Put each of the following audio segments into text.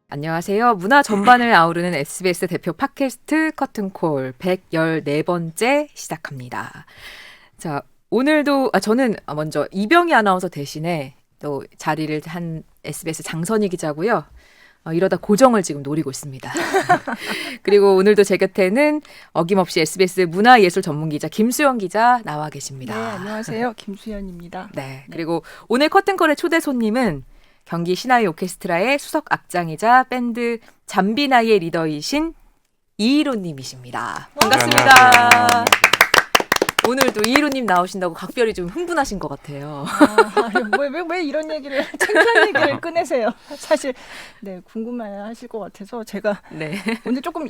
안녕하세요. 문화 전반을 아우르는 SBS 대표 팟캐스트 커튼콜 114번째 시작합니다. 자, 오늘도 저는 먼저 이병희 아나운서 대신에 또 자리를 한 SBS 장선희 기자고요. 이러다 고정을 지금 노리고 있습니다. 그리고 오늘도 제 곁에는 어김없이 SBS 문화예술 전문기자 김수연 기자 나와 계십니다. 네, 안녕하세요. 김수연입니다. 네, 그리고 오늘 커튼콜의 초대 손님은 경기 신화위 오케스트라의 수석 악장이자 밴드 잠비나이의 리더이신 이희로님이십니다. 반갑습니다. 오늘도 이희로님 나오신다고 각별히 좀 흥분하신 것 같아요. 왜 이런 얘기를 창피한 얘기를 꺼내세요? 사실 네 궁금해하실 것 같아서 제가 오늘 조금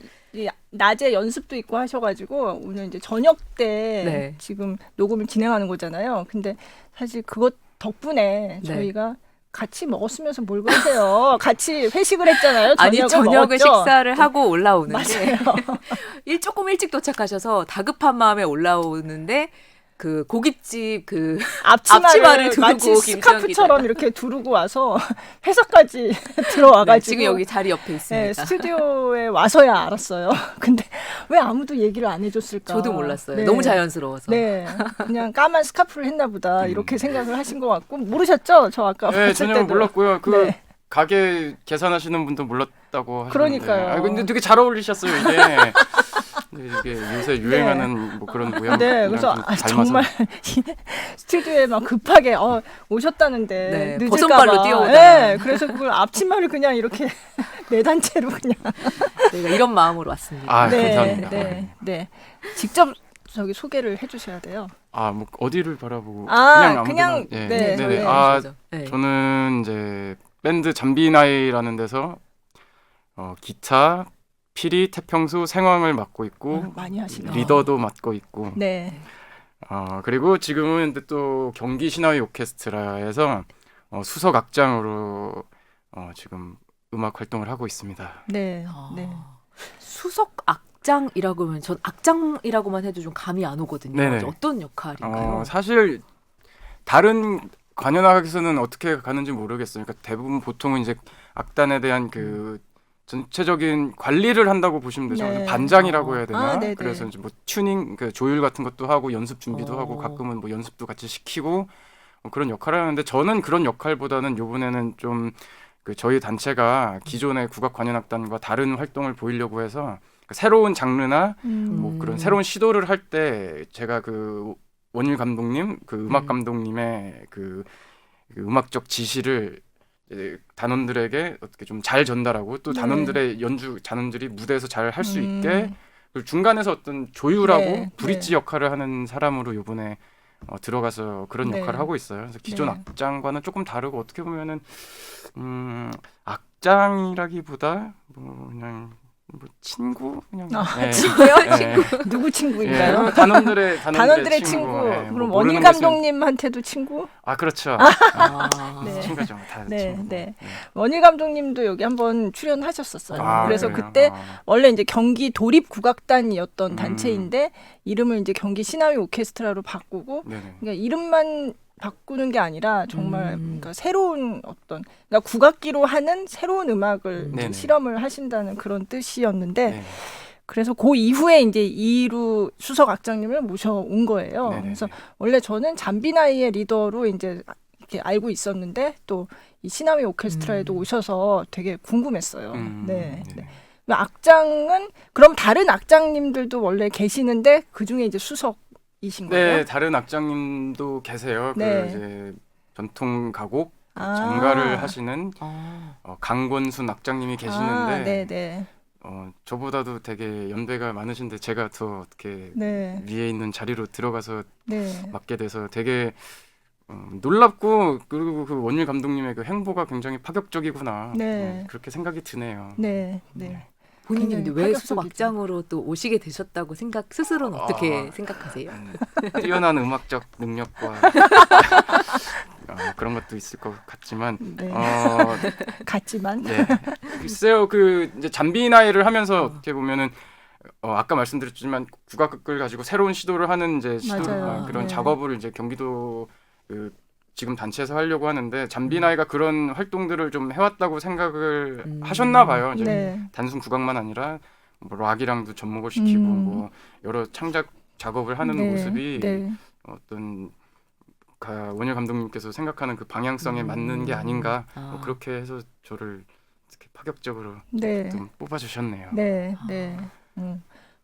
낮에 연습도 있고 하셔가지고 오늘 이제 저녁 때 지금 녹음을 진행하는 거잖아요. 근데 사실 그것 덕분에 저희가 같이 먹었으면서 뭘 그러세요? 같이 회식을 했잖아요. 저녁을 식사를 하고 올라오는데 조금 일찍 도착하셔서 다급한 마음에 올라오는데 그 고깃집 그 앞치마를 두르고 마치 스카프처럼 이렇게 두르고 와서 회사까지 들어와가지고 지금 여기 자리 옆에 있습니다. 네, 스튜디오에 와서야 알았어요. 근데 왜 아무도 얘기를 안 해줬을까? 저도 몰랐어요. 너무 자연스러워서. 네, 그냥 까만 스카프를 했나 보다 이렇게 생각을 하신 것 같고 모르셨죠? 저 아까 네, 봤을 전혀 때도. 몰랐고요. 가게 계산하시는 분도 몰랐다고 하셨는데. 그러니까요. 근데 되게 잘 어울리셨어요 이게. 이게 요새 유행하는 뭐 그런 모양. 네, 그래서 정말 스튜디오에 막 급하게 오셨다는데 늦을까 버선발로 봐. 뛰어오다. 네, 그래서 그걸 앞치마를 그냥 이렇게 네 단체로 그냥. 저희가 이런 마음으로 왔습니다. 감사합니다. 네. 직접 저기 소개를 해주셔야 돼요. 뭐 어디를 바라보고 그냥 네. 저는 이제 밴드 잠비나이라는 데서 기타, 피리, 태평수, 생황을 맡고 있고 많이 하시네요. 리더도 맡고 있고 네. 그리고 지금은 또 경기 신화위 오케스트라에서 수석 악장으로 지금 음악 활동을 하고 있습니다. 네. 수석 악장이라고 하면 전 악장이라고만 해도 좀 감이 안 오거든요. 네네. 어떤 역할인가요? 사실 다른 관현악에서는 어떻게 가는지 모르겠어요. 그러니까 대부분 보통은 이제 악단에 대한 그 전체적인 관리를 한다고 보시면 되죠. 네. 반장이라고 해야 되나? 네네. 그래서 이제 뭐 튜닝, 그 조율 같은 것도 하고 연습 준비도 하고 가끔은 뭐 연습도 같이 시키고 그런 역할을 하는데 저는 그런 역할보다는 이번에는 좀 그 저희 단체가 기존의 국악 관현악단과 다른 활동을 보이려고 해서 새로운 장르나 뭐 그런 새로운 시도를 할 때 제가 그 원일 감독님, 그 음악 감독님의 그 음악적 지시를 단원들에게 어떻게 좀 잘 전달하고 또 단원들의 단원들이 무대에서 잘 할 수 있게 그리고 중간에서 어떤 조율하고 브릿지 역할을 하는 사람으로 이번에 들어가서 그런 역할을 하고 있어요. 그래서 기존 악장과는 조금 다르고 어떻게 보면은 악장이라기보다 뭐 그냥 뭐 친구 그냥 친구요? 친구 누구 친구인가요? 단원들의 친구. 그럼 뭐 원일 감독님한테도 친구? 그렇죠. 친구죠. 다 친구. 네. 원일 감독님도 여기 한번 출연하셨었어요. 그래서 그래요? 그때 원래 이제 경기 도립 국악단이었던 단체인데 이름을 이제 경기 신화위 오케스트라로 바꾸고 그러니까 이름만 바꾸는 게 아니라 정말 그러니까 새로운 그러니까 국악기로 하는 새로운 음악을 실험을 하신다는 그런 뜻이었는데 그래서 그 이후에 이제 이루 수석 악장님을 모셔온 거예요. 그래서 원래 저는 잠비나이의 리더로 이제 이렇게 알고 있었는데 또 이 신화위 오케스트라에도 오셔서 되게 궁금했어요. 악장은 그럼 다른 악장님들도 원래 계시는데 그 중에 이제 수석이신 거예요? 네, 다른 악장님도 계세요. 그 이제 전통 가곡 전가를 하시는 강권순 악장님이 계시는데 저보다도 되게 연배가 많으신데 제가 더 어떻게 위에 있는 자리로 들어가서 맡게 돼서 되게 놀랍고 그리고 그 원일 감독님의 그 행보가 굉장히 파격적이구나 그렇게 생각이 드네요. 본인이 근데 왜 수석 악장으로 또 오시게 되셨다고 스스로는 어떻게 생각하세요? 뛰어난 음악적 능력과 그런 것도 있을 것 같지만 글쎄요, 그 이제 잠비나이를 하면서 어떻게 보면은 아까 말씀드렸지만 국악을 가지고 새로운 시도를 하는 이제 그런 작업을 이제 경기도 그 지금 단체에서 하려고 하는데 잠비나이가 그런 활동들을 좀 해왔다고 생각을 하셨나 봐요. 이제 네. 단순 국악만 아니라 뭐 락이랑도 접목을 시키고 뭐 여러 창작 작업을 하는 네. 모습이 네. 어떤 원효 감독님께서 생각하는 그 방향성에 맞는 게 아닌가 뭐 그렇게 해서 저를 이렇게 파격적으로 네. 좀 뽑아주셨네요. 네. 네.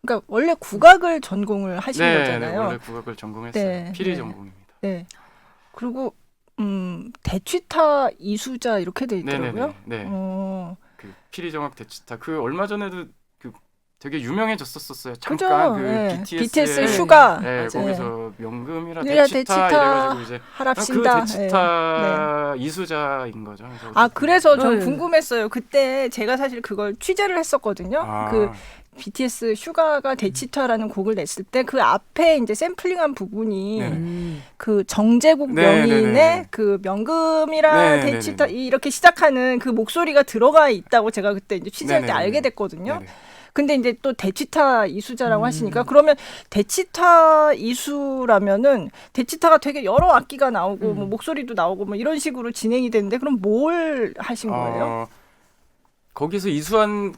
그러니까 원래 국악을 전공을 하신 네, 거잖아요. 원래 국악을 전공했어요. 네, 피리 네. 전공입니다. 네. 그리고 대취타 이수자 이렇게 돼 있더라고요. 네. 어. 그 피리 정악 대치타 그 얼마 전에도 그 되게 유명해졌었어요. 그죠? 잠깐 그 네. BTS의 BTS 슈가. 네, 맞아요. 거기서 명금이라 네, 대치타 대치타 이래가지고 이제 그 하랍신다. 대치타 이수자인 거죠. 그래서 전 네. 궁금했어요. 그때 제가 사실 그걸 취재를 했었거든요. 그 BTS 슈가가 대치타라는 곡을 냈을 때 그 앞에 이제 샘플링한 부분이 네. 그 정제국 네, 명인의 네, 네. 그 명금이라 네, 네, 대치타 네, 네. 이렇게 시작하는 그 목소리가 들어가 있다고 제가 그때 이제 취재할 네, 때 네, 알게 네. 됐거든요. 네네. 근데 이제 또 대치타 이수자라고 하시니까 그러면 대치타 이수라면은 대치타가 되게 여러 악기가 나오고 뭐 목소리도 나오고 뭐 이런 식으로 진행이 되는데 그럼 뭘 하신 거예요? 거기서 이수한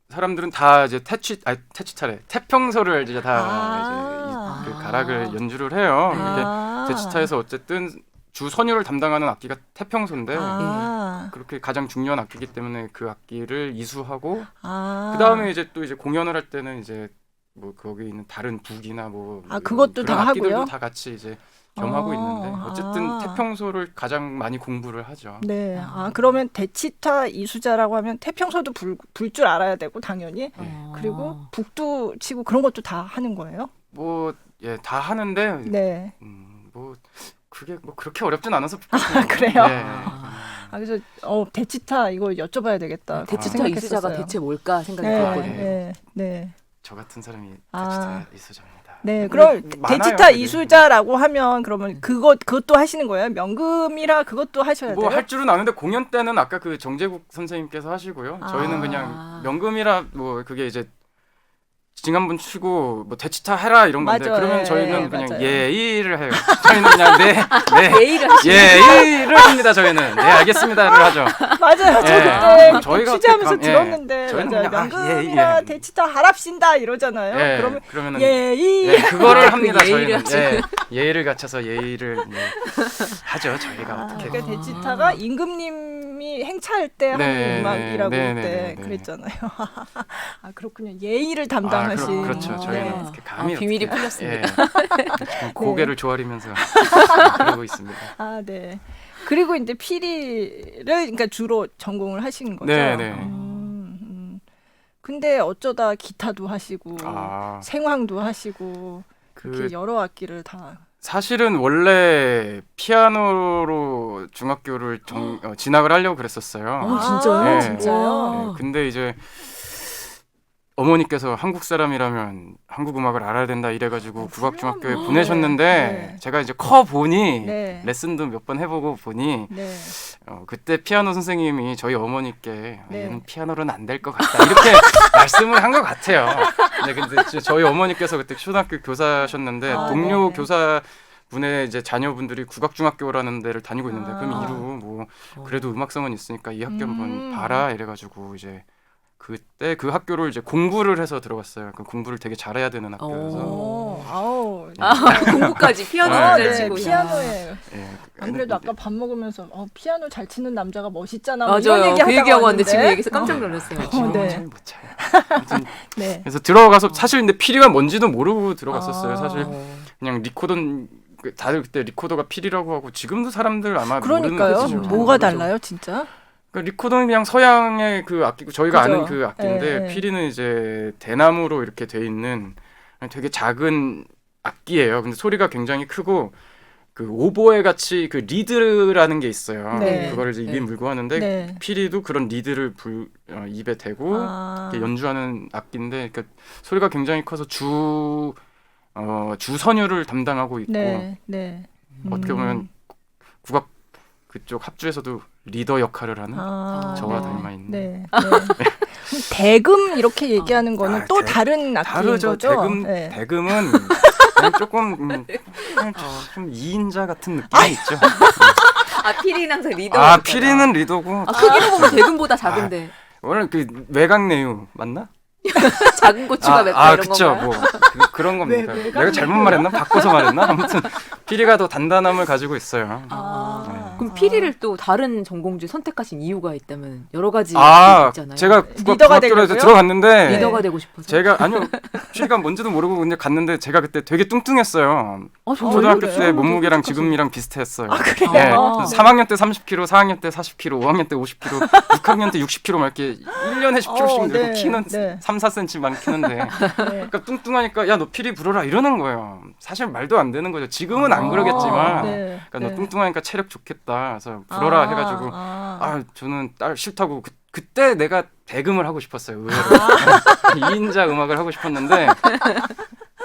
사람들은 다 이제 태치타래 태평소를 이제 다 이제 그 가락을 연주를 해요. 이렇게 대치타에서 어쨌든 주 선율을 담당하는 악기가 태평소인데 그렇게 가장 중요한 악기이기 때문에 그 악기를 이수하고 그 다음에 이제 또 이제 공연을 할 때는 이제 뭐 거기 있는 다른 북이나 뭐 그것도 그런 다 악기들도 하고요? 다 같이 이제 겸하고 있는데 어쨌든 태평소를 가장 많이 공부를 하죠. 네. 그러면 대치타 이수자라고 하면 태평소도 불 줄 알아야 되고 당연히 그리고 북도 치고 그런 것도 다 하는 거예요? 뭐 예 다 하는데 네. 뭐 그게 뭐 그렇게 어렵진 않아서 그래요? 네. 그래서 대치타 이거 여쭤봐야 되겠다. 대치타 생각했었어요. 이수자가 대체 뭘까 생각이 네, 들었거든요. 네, 네. 저 같은 사람이 대치타 이수자입니다. 네, 그럼 많아요, 대치타 되게. 이수자라고 하면 그러면 그것도 하시는 거예요? 명금이라 그것도 하셔야 돼요? 뭐 할 줄은 아는데 공연 때는 아까 그 정재국 선생님께서 하시고요. 저희는 그냥 명금이라 뭐 그게 이제 징 한번 치고 뭐 대치타 해라 이런 건데 맞아요. 그러면 예, 저희는 그냥 맞아요. 예의를 해요. 저희는 그냥 네 예의를 하시는 예의를 합니다. 저희는 네 알겠습니다를 하죠. 맞아요. 저 예. 그때 저희가 취재하면서 어떻게 들었는데 저희는 맞아요. 그냥 명금이라 예. 대치타 하랍신다 이러잖아요. 예, 그러면 그러면은 예의 예, 그거를 그 합니다. 예의를 저희는 예의를 갖춰서 예의를 하죠. 저희가 어떻게 그러니까 대치타가 임금님이 행차할 때 하는 음악이라고 그때 그랬잖아요. 그렇군요. 예의를 담당하신. 그렇죠. 저희는 네. 이렇게 감히 비밀이 어떻게, 풀렸습니다. 지금 고개를 조아리면서 그러고 있습니다. 네. 그리고 이제 피리를 그러니까 주로 전공을 하신 거죠. 네. 근데 어쩌다 기타도 하시고 아, 생황도 하시고 그 이렇게 여러 악기를 다. 사실은 원래 피아노로 중학교를 진학을 하려고 그랬었어요. 진짜요? 네. 진짜요? 근데 이제 어머니께서 한국 사람이라면 한국 음악을 알아야 된다 이래가지고 국악중학교에 보내셨는데 네. 제가 이제 커 보니 네. 레슨도 몇 번 해보고 보니 네. 그때 피아노 선생님이 저희 어머니께 네. 얘는 피아노로는 안 될 것 같다 이렇게 말씀을 한 것 같아요. 네, 근데 저희 어머니께서 그때 초등학교 교사셨는데 동료 네. 교사 분의 이제 자녀분들이 국악중학교라는 데를 다니고 있는데 그럼 이루 뭐 그래도 음악성은 있으니까 이 학교 한번 봐라 이래가지고 이제 그때 그 학교를 이제 공부를 해서 들어갔어요. 그 공부를 되게 잘해야 되는 학교여서. 아우. 공부까지 피아노를 잘 치고. 피아노에. 예, 안 그래도 아까 밥 먹으면서 피아노 잘 치는 남자가 멋있잖아. 뭐 맞아요. 이런 얘기 그 하다가 얘기하고 왔는데 지금 왔는데. 얘기해서 깜짝 놀랐어요. 지금은 네. 잘 못 차요. 아무튼 네. 그래서 들어가서 사실 근데 피리가 뭔지도 모르고 들어갔었어요. 사실 그냥 다들 그때 리코더가 피리라고 하고 지금도 사람들 아마 그러니까요. 모르는 뭐가 달라요, 진짜? 그러니까 리코더는 그냥 서양의 그 악기고 저희가 그죠. 아는 그 악기인데 네. 피리는 이제 대나무로 이렇게 돼 있는 되게 작은 악기예요. 근데 소리가 굉장히 크고 그 오보에 같이 그 리드라는 게 있어요. 네. 그거를 이제 입에 물고 하는데 네. 피리도 그런 리드를 입에 대고 이렇게 연주하는 악기인데 그러니까 소리가 굉장히 커서 주선율을 담당하고 있고 네. 어떻게 보면 국악 그쪽 합주에서도 리더 역할을 하는 저와 닮아 있는. 네. 그럼 대금 이렇게 얘기하는 거는 또 다른 악기인 다르죠. 거죠? 대금은 그냥 조금 그냥 좀 2인자 같은 느낌이 있죠. 피리는 항상 리더. 아 피리는 리더고 크기로 보면 대금보다 작은데 원래 그 외곽내유 맞나? 작은 고추가 맵다 이런 그쵸. 건가요? 뭐 그런 겁니다. 왜 내가 잘못 말했나? 바꿔서 말했나? 아무튼 피리가 더 단단함을 가지고 있어요. 그럼 피리를 또 다른 전공지 선택하신 이유가 있다면 여러 가지 있잖아요. 제가 리더가 국악학교에 되려고요? 들어갔는데 리더가 되고 싶어서. 제가 아니요 피리가 뭔지도 모르고 그냥 갔는데 제가 그때 되게 뚱뚱했어요. 정말요? 초등학교 그래요? 때 몸무게랑 그래요? 지금이랑 비슷했어요. 그래요? 네. 아. 3학년 때 30kg, 4학년 때 40kg, 5학년 때 50kg, 6학년 때 60kg 막 이렇게 1년에 10kg씩 늘고 네, 키는 네. 3, 4cm만 키는데 네. 그러니까 뚱뚱하니까 야 너 피리 불어라 이러는 거예요. 사실 말도 안 되는 거죠. 지금은 안 그러겠지만 네. 그러니까 너 네. 뚱뚱하니까 체력 좋겠다. 그래서 불어라 해가지고 저는 딸 싫다고 그때 내가 대금을 하고 싶었어요. 의외로 2인자 음악을 하고 싶었는데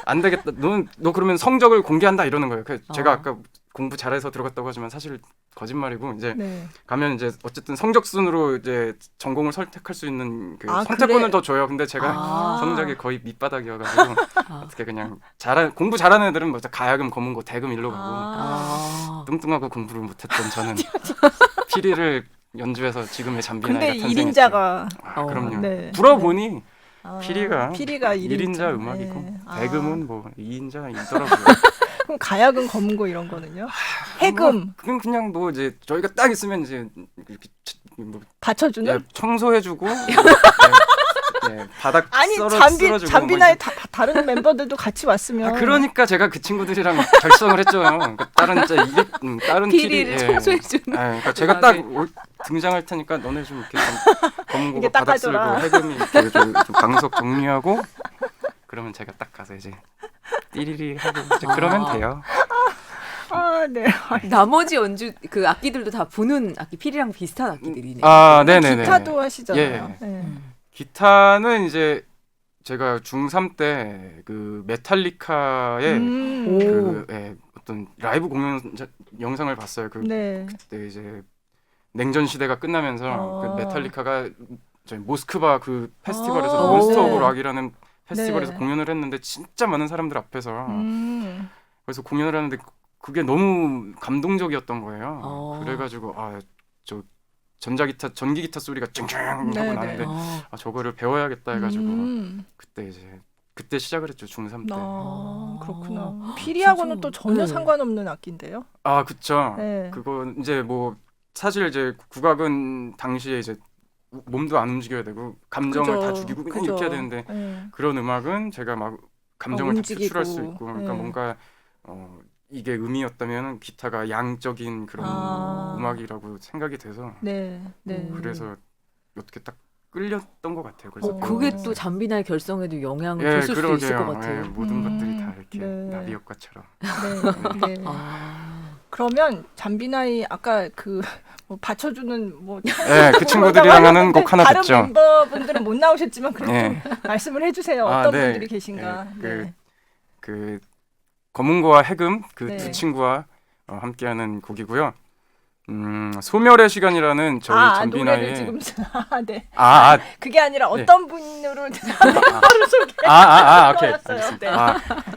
안 되겠다. 너 그러면 성적을 공개한다 이러는 거예요. 제가 아까 공부 잘해서 들어갔다고 하지만 사실 거짓말이고 이제 네. 가면 이제 어쨌든 성적 순으로 이제 전공을 선택할 수 있는 그 아, 선택권을 그래? 더 줘요. 근데 제가 아. 성적이 거의 밑바닥이어가지고 어떻게 그냥 공부 잘하는 애들은 뭐 가야금, 검은고, 대금 일로 가고 뚱뚱하고 공부를 못했던 저는 피리를 연주해서 지금의 잠비나이가 근데 탄생했죠. 1인자가 그럼요. 네. 불어보니 피리가 1인자. 1인자 음악이고 네. 대금은 뭐 2인자이더라고요. 그럼 가야금 검은고 이런 거는요? 해금 그냥 뭐 이제 저희가 딱 있으면 이제 이렇게 뭐 받쳐주는? 청소해주고 바닥 아니 쓸어주고 잠비나의 다른 멤버들도 같이 왔으면 그러니까 제가 그 친구들이랑 결성을 했죠. 그러니까 다른 다른 피리를 피리, 청소해주는. 그러니까 제가 딱 등장할 테니까 너네 좀 이렇게 검은고 이게 바닥 쓸고 닦아줘라. 해금이 이렇게 좀 방석 정리하고 그러면 제가 딱 가서 이제 띠리리 하고 이제 그러면 돼요. 네. 나머지 연주 그 악기들도 다 부는 악기 피리랑 비슷한 악기들이네. 네네네. 기타도 하시잖아요. 예. 네. 기타는 이제 제가 중3 때 그 메탈리카의 어떤 라이브 공연 영상을 봤어요. 네. 그때 이제 냉전 시대가 끝나면서 그 메탈리카가 저희 모스크바 그 페스티벌에서 몬스터 오브 락이라는 페스티벌에서 네. 공연을 했는데 진짜 많은 사람들 앞에서 그래서 공연을 하는데 그게 너무 감동적이었던 거예요. 그래가지고 저 전기 기타 소리가 쨍쨍 하고 나는데 저거를 배워야겠다 해가지고 그때 시작을 했죠. 중3 때. 그렇구나. 피리하고는 또 전혀 네. 상관없는 악기인데요. 그쵸. 네. 그거 이제 뭐 사실 이제 국악은 당시에 이제 몸도 안 움직여야 되고 감정을 다 죽이고 그냥 이렇게 해야 되는데 그런 음악은 제가 막 감정을 다 표출할 수 있고 그러니까 뭔가 이게 음이었다면 기타가 양적인 그런 음악이라고 생각이 돼서 그래서 어떻게 딱 끌렸던 것 같아요. 그래서 그게 또 잠비나의 결성에도 영향을 줬을 수 있을 것 같아요. 모든 것들이 다 이렇게 네. 나비 효과처럼. 네. 그러면 잠비나이 아까 뭐 받쳐주는 그 친구들이랑 하는 곡 하나 다른 듣죠. 멤버분들은 못 나오셨지만 그래도 좀 말씀을 해주세요. 어떤 분들이 계신가. 그 검은고와 해금 그 두 네. 친구와 함께하는 곡이고요. 소멸의 시간이라는 저희 노래를 잠비나이의 지금 네. 그게 아니라 네. 어떤 분으로 오케이. 들어왔어요. 알겠습니다.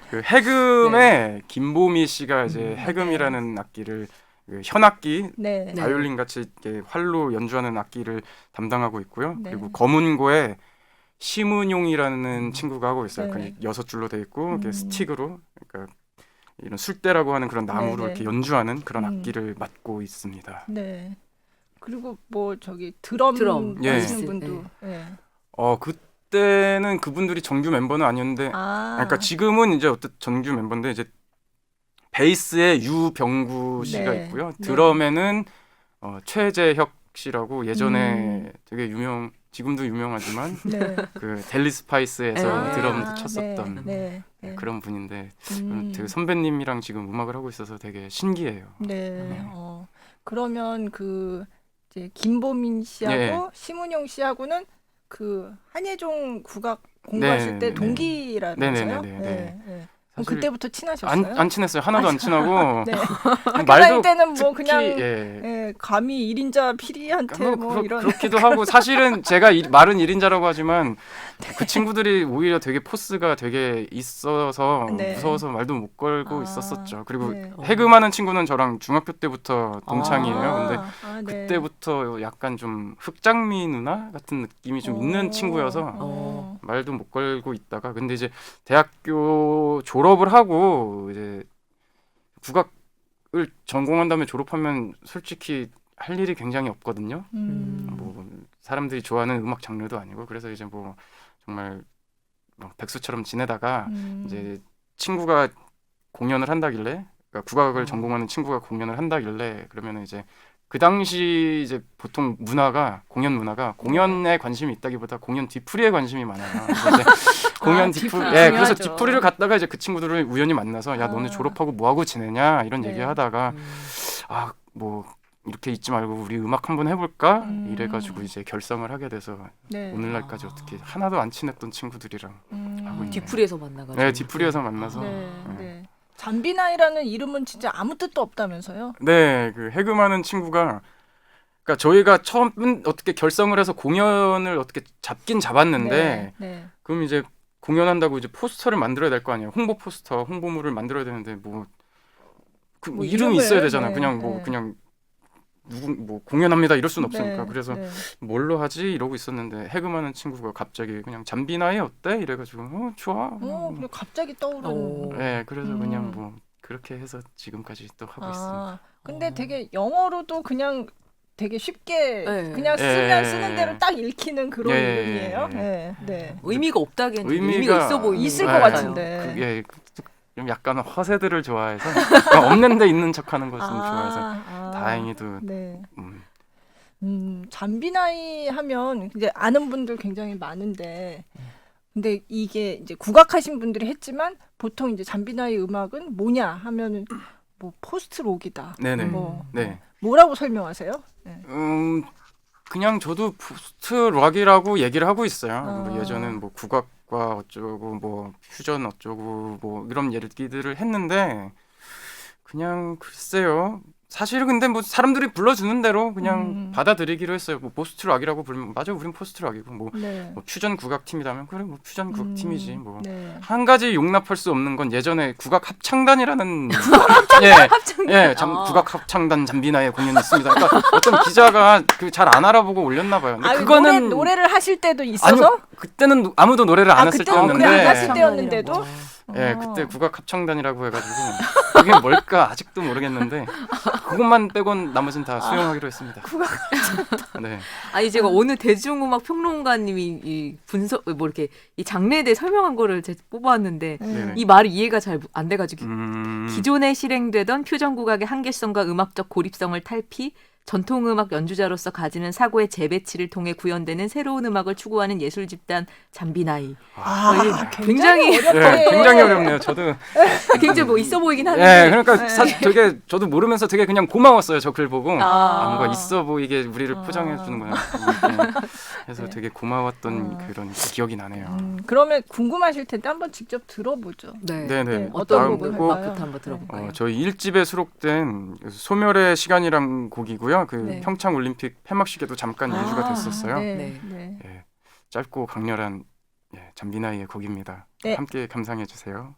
그 해금의 김보미 씨가 이제 해금이라는 악기를 그 현악기 바이올린 같이 이렇게 활로 연주하는 악기를 담당하고 있고요. 그리고 검은고의 심은용이라는 친구가 하고 있어요. 그 6줄로 돼 있고 이렇게 스틱으로 그러니까 이런 술대라고 하는 그런 나무로 이렇게 연주하는 그런 악기를 맡고 있습니다. 네. 그리고 뭐 저기 드럼 하시는 분도. 그때는 그분들이 정규 멤버는 아니었는데, 그러니까 지금은 이제 어떤 정규 멤버인데 이제 베이스에 유병구 씨가 있고요. 드럼에는 최재혁 씨라고 예전에 되게 지금도 유명하지만 그 델리 스파이스에서 드럼도 쳤었던 그런 분인데 되게 선배님이랑 지금 음악을 하고 있어서 되게 신기해요. 그러면 이제 김보민 씨하고 심은용 씨하고는 한예종 국악 공부하실 때 동기라면서요? 그럼 사실 그때부터 친하셨어요? 안 친했어요. 하나도 안 친하고 네. 학교 말도 다닐 때는 뭐 특히, 그냥 예. 예, 감히 1인자 피리한테 뭐 이런 그렇기도 하고 사실은 제가 말은 1인자라고 하지만 그 친구들이 오히려 되게 포스가 되게 있어서 네. 무서워서 말도 못 걸고 아, 있었었죠. 그리고 네. 해금하는 친구는 저랑 중학교 때부터 동창이에요. 근데 네. 그때부터 약간 좀 흑장미 누나 같은 느낌이 좀 있는 친구여서 말도 못 걸고 있다가 근데 이제 대학교 졸업을 하고 이제 국악을 전공한 다음에 졸업하면 솔직히 할 일이 굉장히 없거든요. 뭐 사람들이 좋아하는 음악 장르도 아니고 그래서 이제 뭐 정말 뭐 백수처럼 지내다가 이제 친구가 공연을 한다길래 그러니까 국악을 전공하는 친구가 공연을 한다길래 그러면 이제 그 당시 이제 보통 문화가 공연 문화가 공연에 관심이 있다기보다 공연 뒤풀이에 관심이 많아요. 그래서 이제 공연 뒤풀이, 예, 그래서 뒤풀이를 갔다가 이제 그 친구들을 우연히 만나서 야 너네 졸업하고 뭐 하고 지내냐 이런 네. 얘기하다가 아 뭐 이렇게 있지 말고 우리 음악 한번 해볼까 이래가지고 이제 결성을 하게 돼서 네. 오늘날까지 어떻게 하나도 안 친했던 친구들이랑 하고 있네요. 뒤풀이에서 만나가지고. 네, 뒤풀이에서 만나서. 네. 네. 네. 잠비나이라는 이름은 진짜 아무 뜻도 없다면서요? 네, 그 해금하는 친구가 그러니까 저희가 처음 어떻게 결성을 해서 공연을 어떻게 잡긴 잡았는데 네. 그럼 이제 공연한다고 이제 포스터를 만들어야 될 거 아니에요. 홍보 포스터, 홍보물을 만들어야 되는데 뭐 그 뭐 이름이 이름을, 있어야 되잖아요. 네, 그냥 뭐 네. 그냥 누구 뭐 공연합니다 이럴 순 없으니까. 네, 그래서 네. 뭘로 하지 이러고 있었는데 해금하는 친구가 갑자기 그냥 잠비나이 어때 이래가지고 좋아. 그냥 갑자기 떠오르는. 네, 그래서 그냥 뭐 그렇게 해서 지금까지 또 하고 있습니다. 근데 되게 영어로도 그냥 되게 쉽게 네. 그냥 쓰면 예. 쓰는 대로 딱 읽히는 그런 예. 이름이에요. 네. 네. 의미가 없다기엔 의미가 의미가 있어 보이는 있을 것 것 같아요. 같은데. 그게 좀 약간 허세들을 좋아해서 없는데 있는 척하는 것은 좋아해서 다행히도 네. 잠비나이 하면 이제 아는 분들 굉장히 많은데, 근데 이게 이제 국악하신 분들이 했지만 보통 이제 잠비나이 음악은 뭐냐 하면은 뭐 포스트 록이다. 네네. 뭐 네. 뭐라고 설명하세요? 네. 그냥 저도 포스트 락이라고 얘기를 하고 있어요. 뭐 예전엔 뭐 국악과 어쩌고 뭐 퓨전 어쩌고 뭐 이런 얘기들을 했는데 그냥 글쎄요. 사실 근데 뭐 사람들이 불러주는 대로 그냥 받아들이기로 했어요. 뭐 포스트 락이라고 부르면 맞아, 우린 포스트 락이고 뭐, 네. 뭐 퓨전 국악 팀이라면 그래 뭐 퓨전 국악 팀이지 뭐. 네. 한 가지 용납할 수 없는 건 예전에 국악 합창단이라는 국악 합창단 잠비나의 공연이 있습니다. 그러니까 어떤 기자가 그 잘 안 알아보고 올렸나 봐요. 근데 그거는 노래를 하실 때도 있어서 아니요, 그때는 아무도 노래를 안 했을 그때 때였는데 안 하실 때였는데도 예, 그때 국악 합창단이라고 해가지고 그게 뭘까 아직도 모르겠는데 그것만 빼곤 나머진 다 수용하기로 했습니다. 국악 네. 아니 제가 어느 대중음악 평론가님이 이 분석 뭐 이렇게 이 장르에 대해 설명한 거를 제가 뽑아왔는데 네네. 이 말이 이해가 잘 안 돼가지고 기존에 실행되던 퓨전 국악의 한계성과 음악적 고립성을 탈피, 전통음악 연주자로서 가지는 사고의 재배치를 통해 구현되는 새로운 음악을 추구하는 예술 집단 잠비나이. 굉장히 네, 굉장히 어렵네요. 저도 굉장히 뭐 있어 보이긴 하는데. 네, 그러니까 사실 되게 저도 모르면서 되게 그냥 고마웠어요. 저 글 보고 뭔가 있어 보이게 우리를 포장해 주는 거야. 그래서 되게 고마웠던 그런 기억이 나네요. 그러면 궁금하실 텐데 한번 직접 들어보죠. 네. 네네. 어떤 다음 곡을 곡 할까요? 한번 들어볼까요? 저희 1집에 수록된 소멸의 시간이란 곡이고요. 그 네. 평창 올림픽 폐막식에도 잠깐 연주가 됐었어요. 네. 네. 네. 짧고 강렬한 잠비나이의 곡입니다. 네. 함께 감상해 주세요.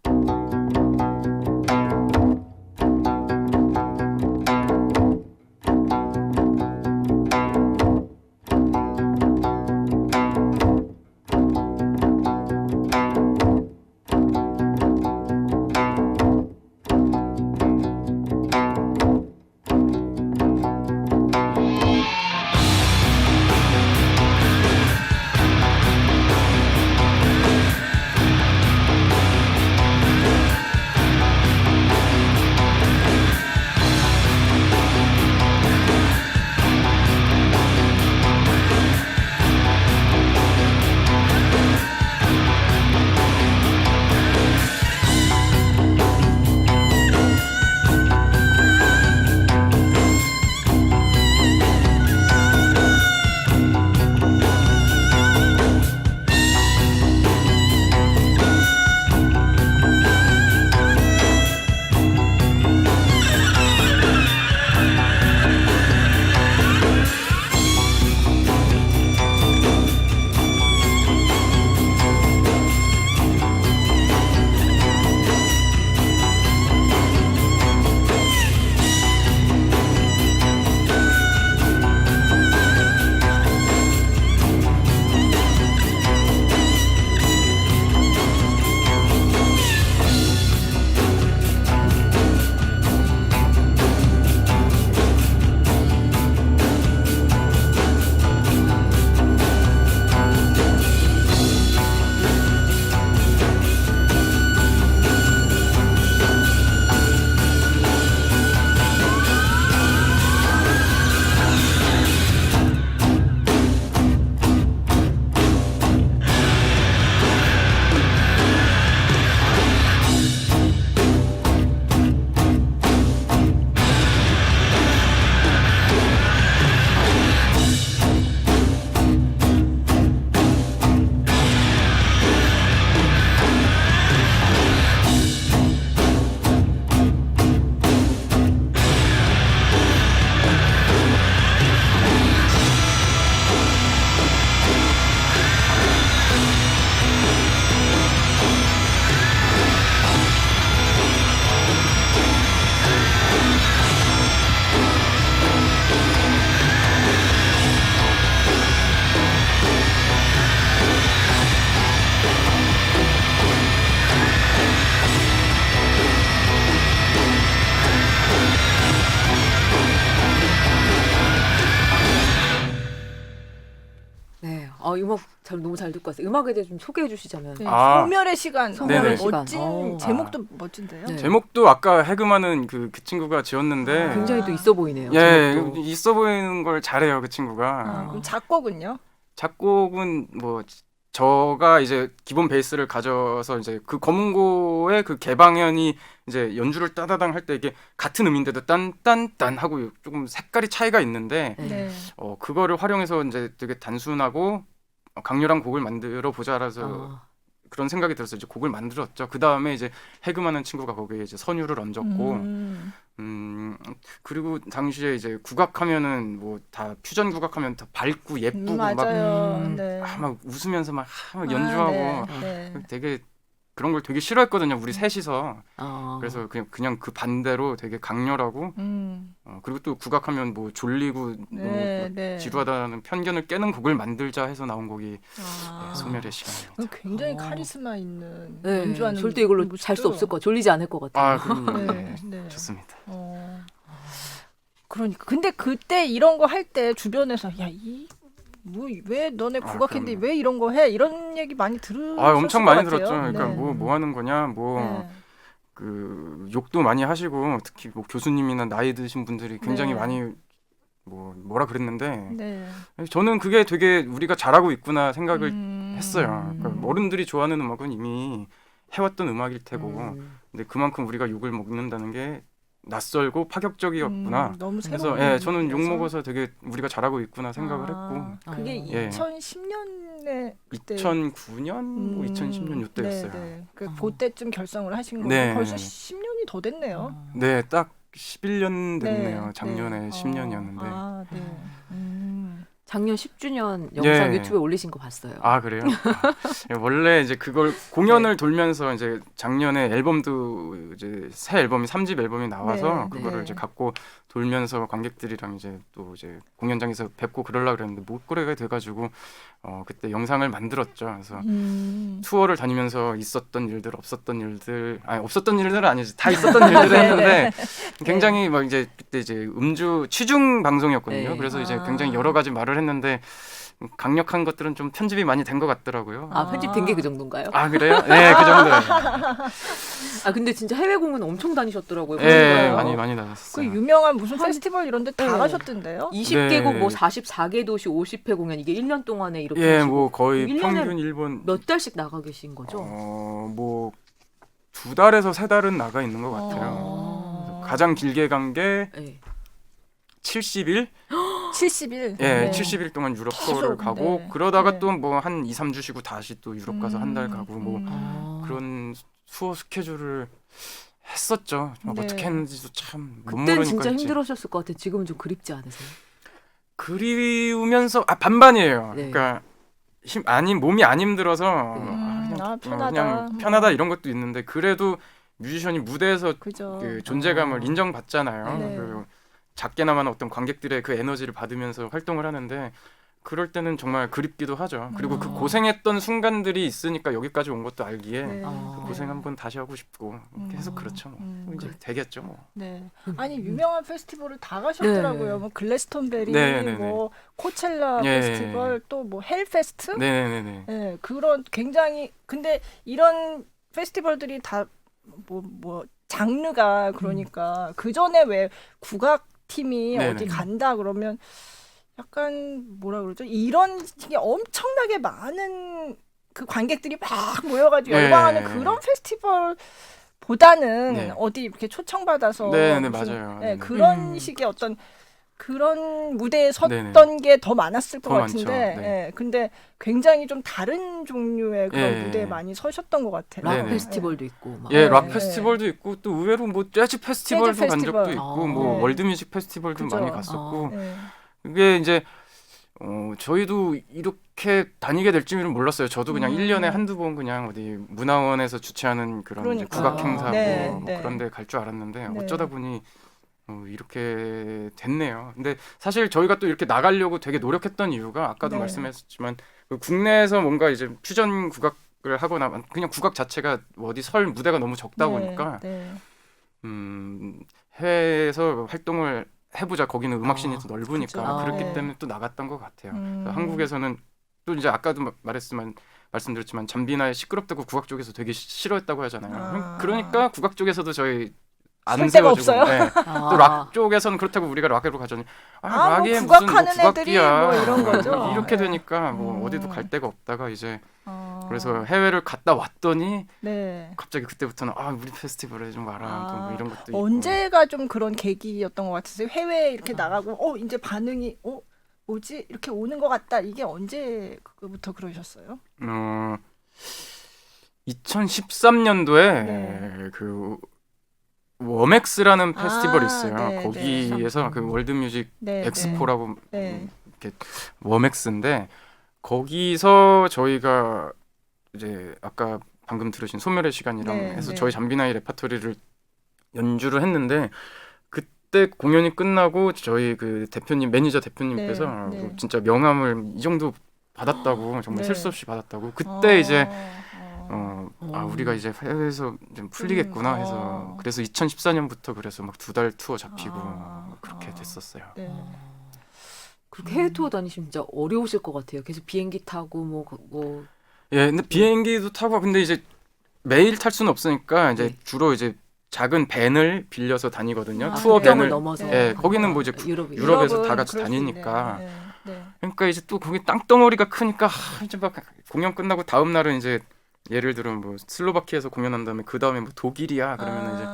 음악 너무 잘 듣고 왔어요. 음악에 대해 좀 소개해 주시자면. 네, 아. 소멸의 시간. 소멸의 정말 시간. 멋진 제목도 멋진데요. 네. 제목도 아까 해금하는 그 친구가 지었는데 굉장히 또 있어 보이네요. 예, 제목도. 있어 보이는 걸 잘해요, 그 친구가. 그럼 작곡은요? 작곡은 뭐 저가 이제 기본 베이스를 가져서 이제 그 검은고의 그 개방현이 이제 연주를 따다당 할 때 이게 같은 음인데도 딴딴딴 하고 조금 색깔이 차이가 있는데 네. 그거를 활용해서 이제 되게 단순하고 강렬한 곡을 만들어 보자라서 그런 생각이 들어서 이제 곡을 만들었죠. 그 다음에 이제 해금하는 친구가 거기에 이제 선율을 얹었고, 그리고 당시에 이제 국악하면은 뭐 다 퓨전 국악하면 다 밝고 예쁘고 맞아요. 네. 막 웃으면서 막 연주하고 네. 되게 그런 걸 되게 싫어했거든요. 우리 셋이서. 그래서 그냥 그 반대로 되게 강렬하고 그리고 또 국악하면 뭐 졸리고 너무 지루하다는 편견을 깨는 곡을 만들자 해서 나온 곡이 소멸의 시간입니다. 굉장히 카리스마 있는 네, 연주하는 절대 이걸로 잘 수 없을 것 같아요. 졸리지 않을 것 같아요. 그럼요. 네. 좋습니다. 그러니까 근데 그때 이런 거 할 때 주변에서 왜 너네 국악했는데 왜 이런 거 해? 이런 얘기 많이 들으셨을 엄청 것 많이 같아요. 들었죠. 그러니까 네. 뭐 하는 거냐, 그 욕도 많이 하시고 특히 뭐 교수님이나 나이 드신 분들이 굉장히 많이 뭐라 그랬는데 저는 그게 되게 우리가 잘하고 있구나 생각을 했어요. 그러니까 어른들이 좋아하는 음악은 이미 해왔던 음악일 테고 근데 그만큼 우리가 욕을 먹는다는 게 낯설고 파격적이었구나. 너무 그래서 저는 욕 먹어서 되게 우리가 잘하고 있구나 생각을 했고 그게 2010년에 2009년, 뭐 2010년 이때였어요. 그때쯤 결성을 하신 거예요. 벌써 10년이 더 됐네요. 네, 딱 11년 됐네요. 작년에 10년이었는데. 작년 10주년 영상 유튜브에 올리신 거 봤어요. 그래요? 원래 이제 그걸 공연을 돌면서 이제 작년에 앨범도 이제 새 앨범이 3집 앨범이 나와서 그거를 이제 갖고 돌면서 관객들이랑 이제 또 이제 공연장에서 뵙고 그러려고 그랬는데 못 그래가 돼가지고 그때 영상을 만들었죠. 그래서 투어를 다니면서 있었던 일들, 없었던 일들은 아니지, 다 있었던 일들을 했는데 굉장히 막 이제 그때 이제 취중 방송이었거든요. 그래서 이제 굉장히 여러 가지 말을 했는데 강력한 것들은 좀 편집이 많이 된 것 같더라고요. 편집된 게 그 정도인가요? 그래요? 네, 그 정도예요. 근데 진짜 해외 공연 엄청 다니셨더라고요. 네, 많이 다녔어요. 그 유명한 무슨 페스티벌 이런 데 다 가셨던데요? 20개국 뭐 44개 도시 50회 공연 이게 1년 동안에 이렇게 하시고 뭐 거의 1년에 평균 일본 몇 달씩 나가 계신 거죠? 뭐 2달에서 3달은 나가 있는 것 같아요. 가장 길게 간 게 70일? 70일? 70일 동안 유럽 투어를 가고 그러다가 또 뭐 한 2, 3주 쉬고 다시 또 유럽 가서 한 달 가고 뭐 그런 투어 스케줄을 했었죠. 어떻게 했는지도 참 못 모르니까. 그때는 진짜 힘들으셨을 것 같아요. 지금은 좀 그립지 않으세요? 그리우면서 반반이에요. 그러니까 몸이 안 힘들어서 그냥 편하다 이런 것도 있는데 그래도 뮤지션이 무대에서 그 존재감을 인정받잖아요. 그리고 작게나마 어떤 관객들의 그 에너지를 받으면서 활동을 하는데 그럴 때는 정말 그립기도 하죠. 그리고 그 고생했던 순간들이 있으니까 여기까지 온 것도 알기에 그 고생 한번 다시 하고 싶고 계속 그렇죠. 뭐 이제 되겠죠. 뭐. 아니 유명한 페스티벌을 다 가셨더라고요. 뭐 글래스톤베리, 뭐 코첼라 페스티벌, 또 뭐 헬페스트. 그런 굉장히 근데 이런 페스티벌들이 다 뭐 장르가 그러니까 그 전에 왜 국악 팀이 어디 간다 그러면 약간 뭐라 그러죠? 이런 식의 엄청나게 많은 그 관객들이 막 모여가지고 열광하는 그런 페스티벌보다는 어디 이렇게 초청받아서 맞아요. 그런 식의 어떤 그런 무대에 섰던 게 더 많았을 것 같은데, 근데 굉장히 좀 다른 종류의 그런 무대에 많이 서셨던 것 같아요. 락 페스티벌도 있고, 락 페스티벌도 있고 또 의외로 뭐 재즈 페스티벌도 간 적도 있고, 뭐 월드뮤직 페스티벌도 많이 갔었고, 그게 이제 저희도 이렇게 다니게 될 줄은 몰랐어요. 저도 그냥 1년에 한두 번 그냥 어디 문화원에서 주최하는 그런 이제 국악 행사 뭐 그런 데 갈 줄 알았는데 어쩌다 보니 이렇게 됐네요. 근데 사실 저희가 또 이렇게 나가려고 되게 노력했던 이유가 아까도 말씀했지만 그 국내에서 뭔가 이제 퓨전 국악을 하거나 그냥 국악 자체가 어디 설 무대가 너무 적다 보니까 해외에서 활동을 해보자. 거기는 음악씬이 더 넓으니까 그렇기 때문에 또 나갔던 것 같아요. 한국에서는 또 이제 아까도 말씀드렸지만 잠비나의 시끄럽다고 국악 쪽에서 되게 싫어했다고 하잖아요. 그러니까 국악 쪽에서도 저희 안 설 데가 세워주고 없어요? 네. 또 락 쪽에서는 그렇다고 우리가 락으로 가자니 락에 뭐 무슨 국악하는 뭐 애들이 국악기야 뭐 이런 거죠. 이렇게 네. 되니까 뭐 어디도 갈 데가 없다가 이제 아. 그래서 해외를 갔다 왔더니 네. 갑자기 그때부터는 우리 페스티벌에 좀 와라 또 뭐 이런 것도 있고. 언제가 좀 그런 계기였던 것 같으세요? 해외에 이렇게 나가고 이제 반응이 뭐지 이렇게 오는 것 같다. 이게 언제부터 그러셨어요? 2013년도에 네. 그 워맥스라는 페스티벌이 있어요. 네, 거기에서 네. 그 월드뮤직 네, 엑스포라고 네. 이렇게 워맥스인데 거기서 저희가 이제 아까 방금 들으신 소멸의 시간이랑 네, 해서 네. 저희 잠비나이 레파토리를 연주를 했는데 그때 공연이 끝나고 저희 그 매니저 대표님께서 네, 네. 진짜 명함을 이 정도 받았다고 정말 네. 셀 수 없이 받았다고 그때 이제 어. 우리가 이제 해외에서 좀 풀리겠구나 해서 그래서 2014년부터 그래서 막 2달 투어 잡히고 그렇게 됐었어요. 네. 그렇게 해외 투어 다니시면 진짜 어려우실 것 같아요. 계속 비행기 타고 뭐 예, 근데 비행기도 타고 근데 이제 매일 탈 수는 없으니까 이제 네. 주로 이제 작은 밴을 빌려서 다니거든요. 아, 투어 그래요? 밴을 넘어서 예, 거기는 뭐 이제 유럽에서 다 같이 그럴 수 다니니까. 있네. 네. 그러니까 이제 또 거기 땅덩어리가 크니까 이제 막 공연 끝나고 다음 날은 이제 예를 들어 뭐 슬로바키아에서 공연한 다음에 그 다음에 뭐 독일이야 그러면 이제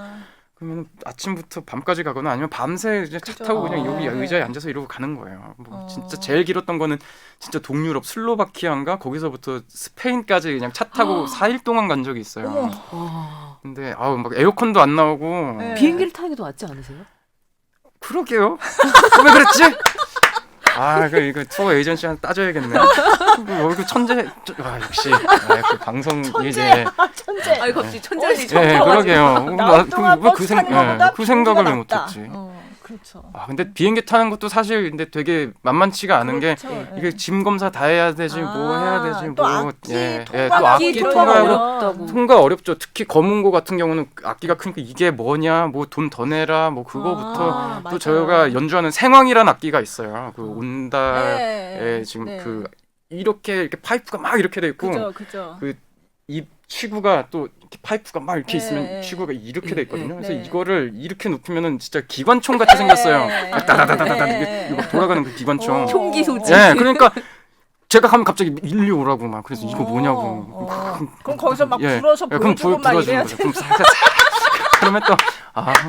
그러면 아침부터 밤까지 가거나 아니면 밤새 이제 차 그죠. 타고 그냥 여기 네. 의자에 앉아서 이러고 가는 거예요. 뭐 진짜 제일 길었던 거는 진짜 동유럽 슬로바키아인가 거기서부터 스페인까지 그냥 차 타고 4일 동안 간 적이 있어요. 어머. 와. 근데 막 에어컨도 안 나오고 네. 비행기를 타는 게 더 낫지 않으세요? 그러게요. 왜 그랬지? 이거 투어 에이전시한테 따져야겠네. 그 천재, 역시 그 방송 이제 천재. 아니 갑자기 천재들이 예, 처음 그러게요. 나 동안 버스 타는 것보다 그 생각을 왜 비행기가 낫다. 못했지. 그렇죠. 근데 비행기 타는 것도 사실 근데 되게 만만치가 않은 그렇죠. 게 예. 이게 짐 검사 다 해야 되지 뭐 해야 되지 또 뭐 악기 또 통과가 악기 이런 통과가 거요. 어렵다고. 통과 어렵죠. 특히 검은고 같은 경우는 악기가 크니까 이게 뭐냐 뭐 돈 더 내라 뭐 그거부터 또 맞아요. 저희가 연주하는 생황이라는 악기가 있어요. 그 온다에 네. 지금 네. 그 이렇게 파이프가 막 이렇게 돼 있고 그죠. 입 치구가 또 이렇게 파이프가 막 이렇게 네. 있으면 치구가 이렇게 돼 있거든요. 그래서 네. 이거를 이렇게 눕히면은 진짜 기관총 같이 생겼어요. 네. 따다다다다다 네. 이거 돌아가는 그 기관총. 총기 소지. 예, 그러니까 제가 가면 갑자기 일리 오라고 막 그래서 이거 뭐냐고. 그럼 거기서 막 예. 불어서 그럼 보여주고 막 불어주는 이래야 거죠. 돼. 그럼 살짝 그러면 또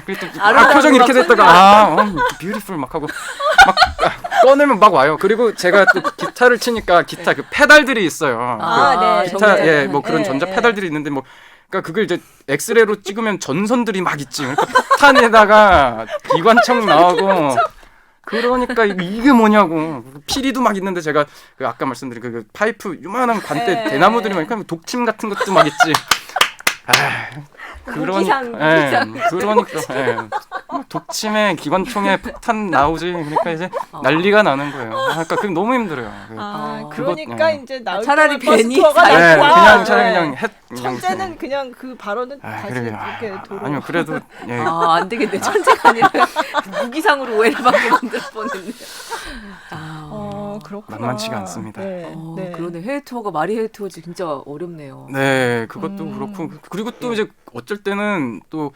그게 또 아름다운 표정이 이렇게 막 됐다가 뷰티풀 막 하고 막 꺼내면 막 와요. 그리고 제가 또 기타를 치니까 기타 그 페달들이 있어요. 네. 기타 전자. 뭐 그런 전자 페달들이 있는데 뭐 그러니까 그걸 이제 엑스레이로 찍으면 전선들이 막 있지. 그러니까 폭탄에다가 기관총 나오고 그러니까 이게 뭐냐고. 피리도 막 있는데 제가 그 아까 말씀드린 그 파이프 요만한 관대 대나무들이 막 있으니까 독침 같은 것도 막 있지. 무기상. 그러니까 독침에 기관총에 폭탄 나오지. 그러니까 이제 난리가 나는 거예요. 그러니까 그게 너무 힘들어요. 그러니까 이제 나올 차라리 때만 버스 괜히 투어가 네, 낫구나. 그냥 차라리 그냥 천재는 그냥 그 발언은 다시 그래요. 이렇게 도로. 아니요 그래도 안 되겠네. 천재가 아니라 무기상으로 오해를 받게 만들 뻔했네. 그렇구나. 만만치가 않습니다. 네. 그러네. 해외 투어가 말이 해외 투어지 진짜 어렵네요. 네, 그것도 그렇고 그리고 또 이제 어쩔 때는 또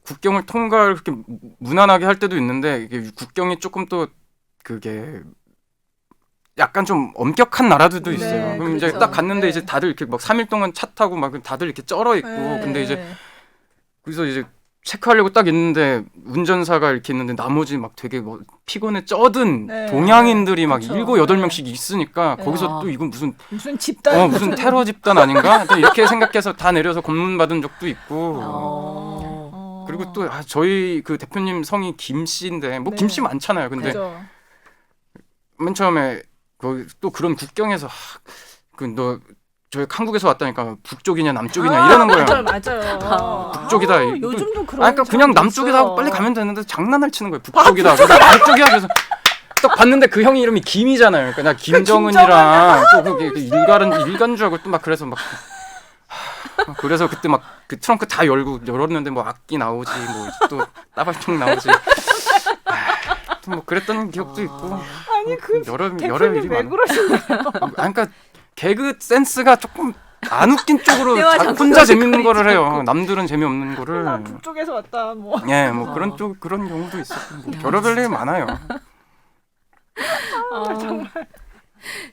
국경을 통과를 그렇게 무난하게 할 때도 있는데 이게 국경이 조금 또 그게 약간 좀 엄격한 나라들도 네, 있어요. 그럼 이제 그렇죠. 딱 갔는데 네. 이제 다들 이렇게 막 3일 동안 차 타고 막 다들 이렇게 쩔어 있고 네. 근데 이제 그래서 이제 체크하려고 딱 있는데 운전사가 이렇게 있는데 나머지 막 되게 뭐 피곤에 쩌든 네. 동양인들이 막 그쵸. 7, 8명씩 있으니까 네. 거기서 또 이건 무슨 집단 무슨 테러 집단 아닌가? 또 이렇게 생각해서 다 내려서 검문 받은 적도 있고. 그리고 또 저희 그 대표님 성이 김 씨인데 뭐 네. 김 씨 많잖아요. 근데 그죠. 맨 처음에 또 그런 국경에서 너 저희 한국에서 왔다니까 북쪽이냐 남쪽이냐 이러는 거예요. 맞아요. 북쪽이다. 요즘도 그런. 그러니까 그냥 사람도 남쪽이다 하고 있어요. 빨리 가면 되는데 장난을 치는 거예요. 북쪽이다. 그래서 남쪽이야. 그래서 딱 봤는데 그 형이 이름이 김이잖아요. 그러니까 나 김정은이랑 또 그게 일간주하고 또 막 그래서 막 그래서 그때 막 그 트렁크 다 열었는데 뭐 악기 나오지 뭐 또 따발총 나오지 하여튼 뭐 그랬던 기억도 있고 아니 그 여러 대표님 일이 왜 많아. 그러시나요? 그러니까 개그 센스가 조금 안 웃긴 쪽으로 때와 혼자 장소를 재밌는 거를 가리지 해요. 않고. 남들은 재미없는 거를. 나 북쪽에서 왔다 뭐. 예, 뭐 그런 쪽 그런 경우도 있었고 뭐 별의별 일 많아요. 정말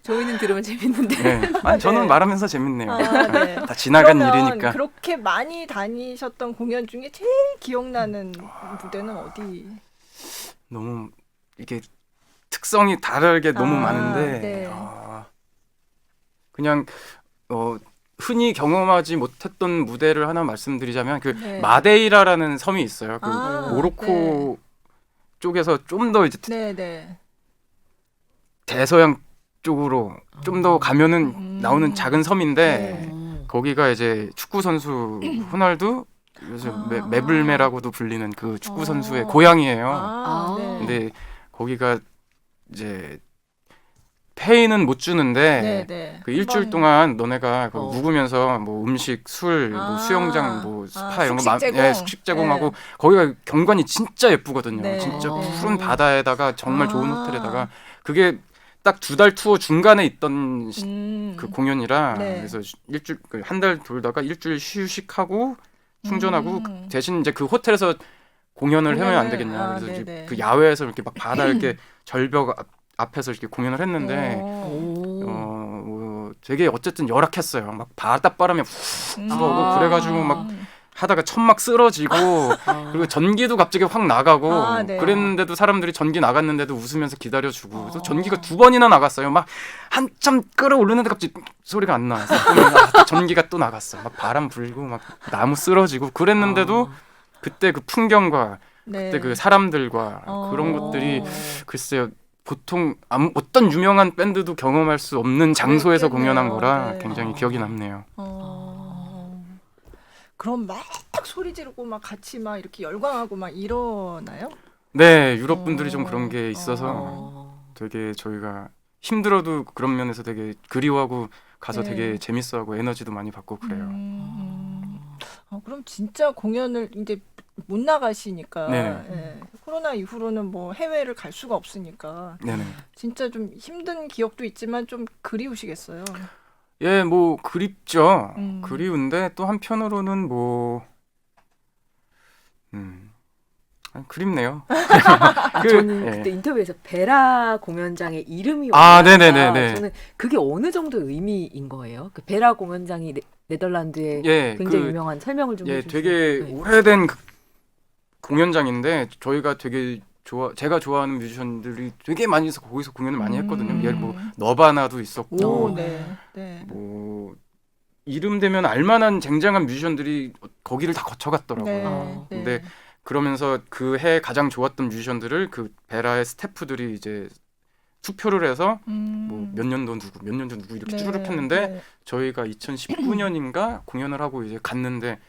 저희는 들으면 재밌는데. 네. 아니 저는 네. 말하면서 재밌네요. 아, 네. 다 지나간 그러면 일이니까. 그렇게 많이 다니셨던 공연 중에 제일 기억나는 무대는 어디? 너무 이게 특성이 다르게 너무 아, 많은데 네. 그냥 흔히 경험하지 못했던 무대를 하나 말씀드리자면 그 네. 마데이라라는 섬이 있어요. 그 아, 모로코 쪽에서 좀 더 이제 네네. 대서양 쪽으로 좀 더 가면은 나오는 작은 섬인데 네. 거기가 이제 축구 선수 호날두 요즘 메블메라고도 불리는 그 축구 선수의 고향이에요. 아, 네. 근데 거기가 이제 페이는 못 주는데 네. 그 일주일 동안 너네가 거기 어. 묵으면서 뭐 음식, 술, 뭐 수영장, 뭐 스파 이런 거 숙식 제공. 예, 숙식 제공하고 거기가 경관이 진짜 예쁘거든요. 네. 진짜 네. 푸른 바다에다가 정말 좋은 아. 호텔에다가 그게 딱 2달 투어 중간에 있던 그 공연이라 네. 그래서 일주일 한 달 돌다가 일주일 휴식하고 충전하고 대신 이제 그 호텔에서 공연을 하면 안 되겠냐. 그래서 이제 네네. 그 야외에서 이렇게 막 바다 이렇게 절벽 앞에서 이렇게 공연을 했는데 뭐 되게 어쨌든 열악했어요. 막 바닷바람이 훅 불어오고 그래가지고 막 하다가 천막 쓰러지고 그리고 전기도 갑자기 확 나가고 네. 그랬는데도 사람들이 전기 나갔는데도 웃으면서 기다려주고 또 전기가 2번이나 나갔어요. 막 한참 끌어올르는데 갑자기 소리가 안 나왔어. 전기가 또 나갔어. 막 바람 불고 막 나무 쓰러지고 그랬는데도 그때 그 풍경과 그때 그 사람들과 그런 것들이 글쎄요. 보통 어떤 유명한 밴드도 경험할 수 없는 장소에서 그렇겠네요. 공연한 거라 네. 굉장히 기억이 남네요. 그럼 막 소리 지르고 막 같이 막 이렇게 열광하고 막 이러나요? 네, 유럽 분들이 좀 그런 게 있어서 되게 저희가 힘들어도 그런 면에서 되게 그리워하고 가서 네. 되게 재밌어하고 에너지도 많이 받고 그래요. 그럼 진짜 공연을 이제 못 나가시니까 네네. 예. 코로나 이후로는 뭐 해외를 갈 수가 없으니까 네네. 진짜 좀 힘든 기억도 있지만 좀 그리우시겠어요. 예, 뭐 그립죠. 음. 그리운데 또 한편으로는 뭐 그립네요. 저는 예. 그때 인터뷰에서 베라 공연장의 이름이 네네네네. 저는 그게 어느 정도 의미인 거예요? 그 베라 공연장이 네덜란드의 예, 굉장히 유명한 설명을 좀 예, 해주세요. 되게 네. 오래된 공연장인데 저희가 되게 제가 좋아하는 뮤지션들이 되게 많이 있어 거기서 공연을 많이 했거든요. 예를 뭐 너바나도 있었고 오, 네. 뭐 이름 되면 알만한 쟁쟁한 뮤지션들이 거기를 다 거쳐갔더라고요. 근데 그러면서 그 해 가장 좋았던 뮤지션들을 그 베라의 스태프들이 이제 투표를 해서 뭐 몇 년도 누구 이렇게 쭈르륵 했는데 저희가 2019년인가 공연을 하고 이제 갔는데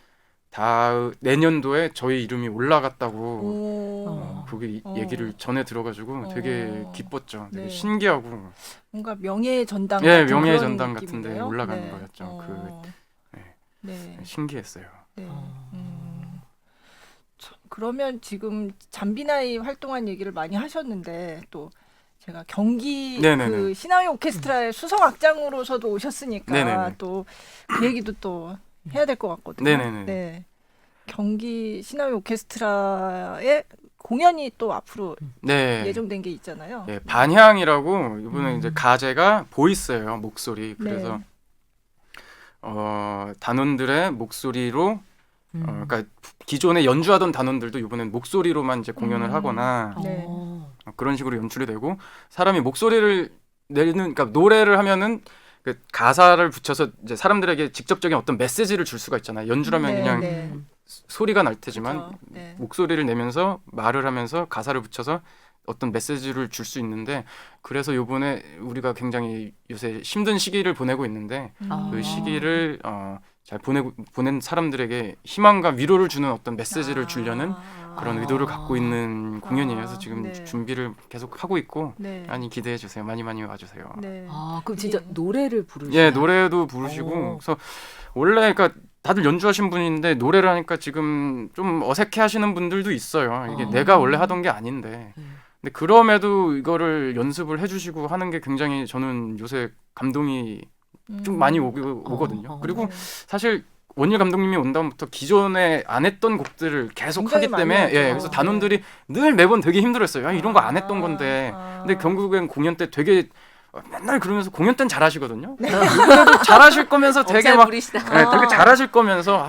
내년도에 저희 이름이 올라갔다고 그게 얘기를 전에 들어가지고 되게 기뻤죠. 되게 네. 신기하고 뭔가 명예의 전당 예, 같은 명예의 그런 전당 같은데 느낌인데요? 올라가는 거였죠. 네. 신기했어요. 네. 참, 그러면 지금 잠비나이 활동한 얘기를 많이 하셨는데 또 제가 경기 네네네. 그 시나위 오케스트라의 수석 악장으로서도 오셨으니까 네네네. 또 그 얘기도 또 해야 될 것 같거든요. 네네네. 네. 경기 시나위 오케스트라의 공연이 또 앞으로 네. 예정된 게 있잖아요. 예, 반향이라고 이번에 이제 가제가 보이스예요. 목소리. 그래서 단원들의 목소리로 그러니까 기존에 연주하던 단원들도 이번엔 목소리로만 이제 공연을 하거나 네. 그런 식으로 연출이 되고 사람이 목소리를 내는 그러니까 노래를 하면은 그 가사를 붙여서 이제 사람들에게 직접적인 어떤 메시지를 줄 수가 있잖아요. 연주라면 그냥 소리가 날 테지만 그렇죠. 네. 목소리를 내면서 말을 하면서 가사를 붙여서 어떤 메시지를 줄 수 있는데 그래서 요번에 우리가 굉장히 요새 힘든 시기를 보내고 있는데 그 시기를 잘 보낸 사람들에게 희망과 위로를 주는 어떤 메시지를 주려는 그런 의도를 갖고 있는 공연이에요. 그래서 지금 준비를 계속 하고 있고 많이 기대해 주세요. 많이 와주세요. 네. 그럼 진짜 노래를 부르시나요? 예, 노래도 부르시고 그래서 원래 그러니까 다들 연주하신 분인데 노래를 하니까 지금 좀 어색해하시는 분들도 있어요. 이게 내가 원래 하던 게 아닌데 근데 그럼에도 이거를 연습을 해주시고 하는 게 굉장히 저는 요새 감동이 좀 많이 오거든요. 그리고 사실 원일 감독님이 온 다음부터 기존에 안 했던 곡들을 계속 하기 때문에 그래서 단원들이 늘 매번 되게 힘들었어요. 이런 거 안 했던 건데. 근데 결국엔 공연 때 되게 맨날 그러면서 공연 때는 잘하시거든요. 이번에도 잘하실 거면서 되게 막 되게 잘하실 거면서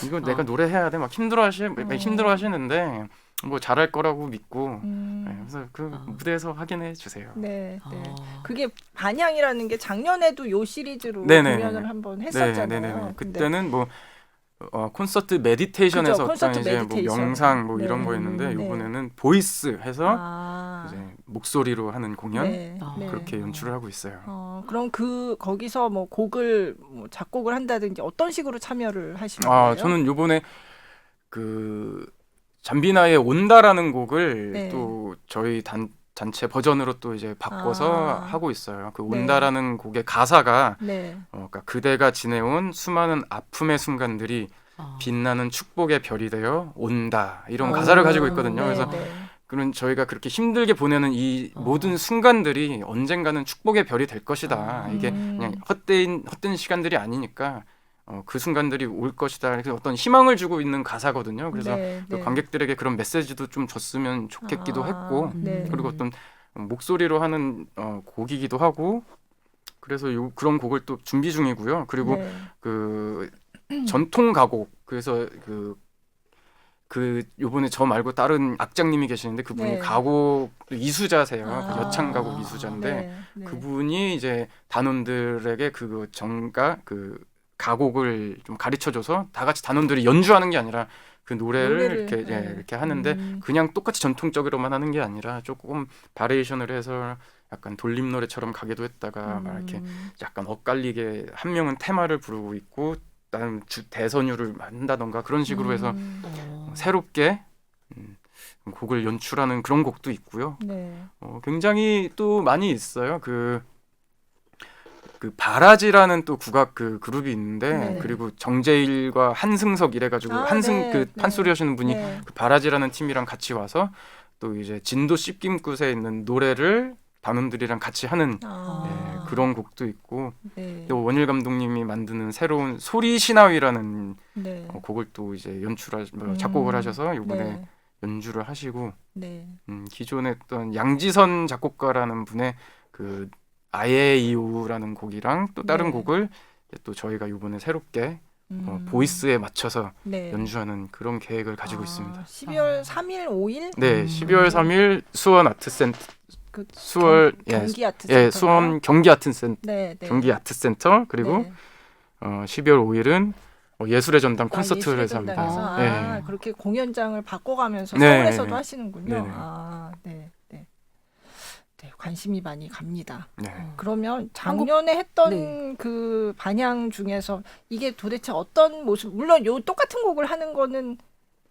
이거 내가 노래해야 돼 막 힘들어하시는데 뭐 잘할 거라고 믿고 그래서 그 무대에서 확인해 주세요. 네. 그게 반향이라는 게 작년에도 요 시리즈로 공연을 한번 했었잖아요. 그때는 뭐 콘서트 메디테이션에서 콘서트 이제 메디테이션. 뭐 명상 뭐 이런 거였는데 이번에는 보이스 해서 이제 목소리로 하는 공연 그렇게 연출을 하고 있어요. 그럼 거기서 뭐 곡을 뭐 작곡을 한다든지 어떤 식으로 참여를 하시는 거예요? 저는 요번에 그 잠비나의 온다라는 곡을 또 저희 단체 버전으로 또 이제 바꿔서 하고 있어요. 그 온다라는 곡의 가사가 그러니까 그대가 지내온 수많은 아픔의 순간들이 빛나는 축복의 별이 되어 온다 이런 가사를 가지고 있거든요. 그래서 그런 저희가 그렇게 힘들게 보내는 이 모든 순간들이 언젠가는 축복의 별이 될 것이다. 이게 그냥 헛된 시간들이 아니니까 그 순간들이 올 것이다. 그래서 어떤 희망을 주고 있는 가사거든요. 그래서 관객들에게 그런 메시지도 좀 줬으면 좋겠기도 했고 그리고 어떤 목소리로 하는 곡이기도 하고 그래서 그런 곡을 또 준비 중이고요. 그리고 그 전통 가곡 그래서 그 요번에 저 말고 다른 악장님이 계시는데 그분이 가곡 이수자세요. 그 여창 가곡 이수자인데 그분이 이제 단원들에게 그 가곡을 좀 가르쳐줘서 다 같이 단원들이 연주하는 게 아니라 그 노래를 이렇게 하는데 그냥 똑같이 전통적으로만 하는 게 아니라 조금 바리에이션을 해서 약간 돌림 노래처럼 가기도 했다가 막 이렇게 약간 엇갈리게 한 명은 테마를 부르고 있고 다른 대선율을 한다던가 그런 식으로 해서 새롭게 곡을 연출하는 그런 곡도 있고요. 굉장히 또 많이 있어요. 그 바라지라는 또 국악 그 그룹이 있는데 그리고 정재일과 한승석 이래가지고 판소리 하시는 분이 그 바라지라는 팀이랑 같이 와서 또 이제 진도 씹김굿에 있는 노래를 단원들이랑 같이 하는 그런 곡도 있고 또 원일 감독님이 만드는 새로운 소리 신화위라는 곡을 또 이제 작곡을 하셔서 이번에 연주를 하시고 기존에 했던 양지선 작곡가라는 분의 그 아예이오라는 곡이랑 또 다른 곡을 또 저희가 이번에 새롭게 보이스에 맞춰서 연주하는 그런 계획을 가지고 있습니다. 12월 3일, 5일? 네, 12월 3일 수원 아트센터 경기아트센터. 수원 경기아트센터. 경기아트센터 그리고 12월 5일은 예술의 전당 콘서트에서 합니다. 그렇게 공연장을 바꿔가면서 서울에서도 하시는군요. 관심이 많이 갑니다. 그러면 작년에 했던 그 반향 중에서 이게 도대체 어떤 모습? 물론 요 똑같은 곡을 하는 거는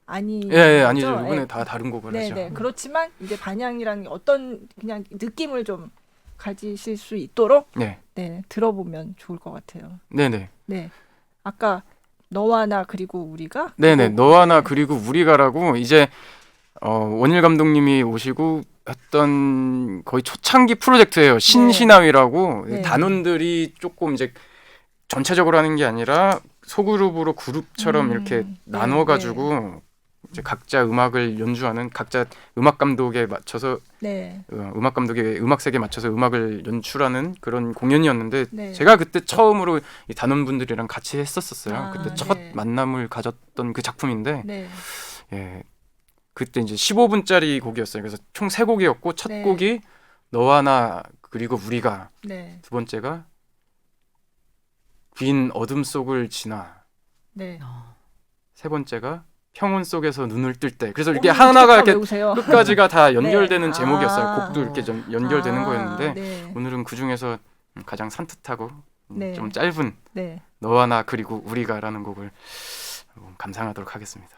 아니죠. 이번에 다 다른 곡을 하죠. 그렇지만 이제 반향이라는 게 어떤 그냥 느낌을 좀 가지실 수 있도록 들어보면 좋을 것 같아요. 아까 너와 나 그리고 우리가 너와 나 그리고 우리가라고 이제 원일 감독님이 오시고 했던 거의 초창기 프로젝트예요. 신신화위라고 단원들이 조금 이제 전체적으로 하는 게 아니라 소그룹으로 그룹처럼 이렇게 나눠가지고 이제 각자 음악을 연주하는 각자 음악 감독에 맞춰서 음악 감독의 음악색에 맞춰서 음악을 연출하는 그런 공연이었는데 제가 그때 처음으로 이 단원분들이랑 같이 했었어요. 그때 첫 만남을 가졌던 그 작품인데 그때 이제 15분짜리 곡이었어요. 그래서 총 3곡이었고 첫 곡이 너와 나 그리고 우리가 두 번째가 긴 어둠 속을 지나 세 번째가 평온 속에서 눈을 뜰 때. 그래서 이렇게 하나가 이렇게 끝까지가 다 연결되는 제목이었어요. 곡도 이렇게 연결되는 거였는데 오늘은 그 중에서 가장 산뜻하고 좀 짧은 너와 나 그리고 우리가라는 곡을 감상하도록 하겠습니다.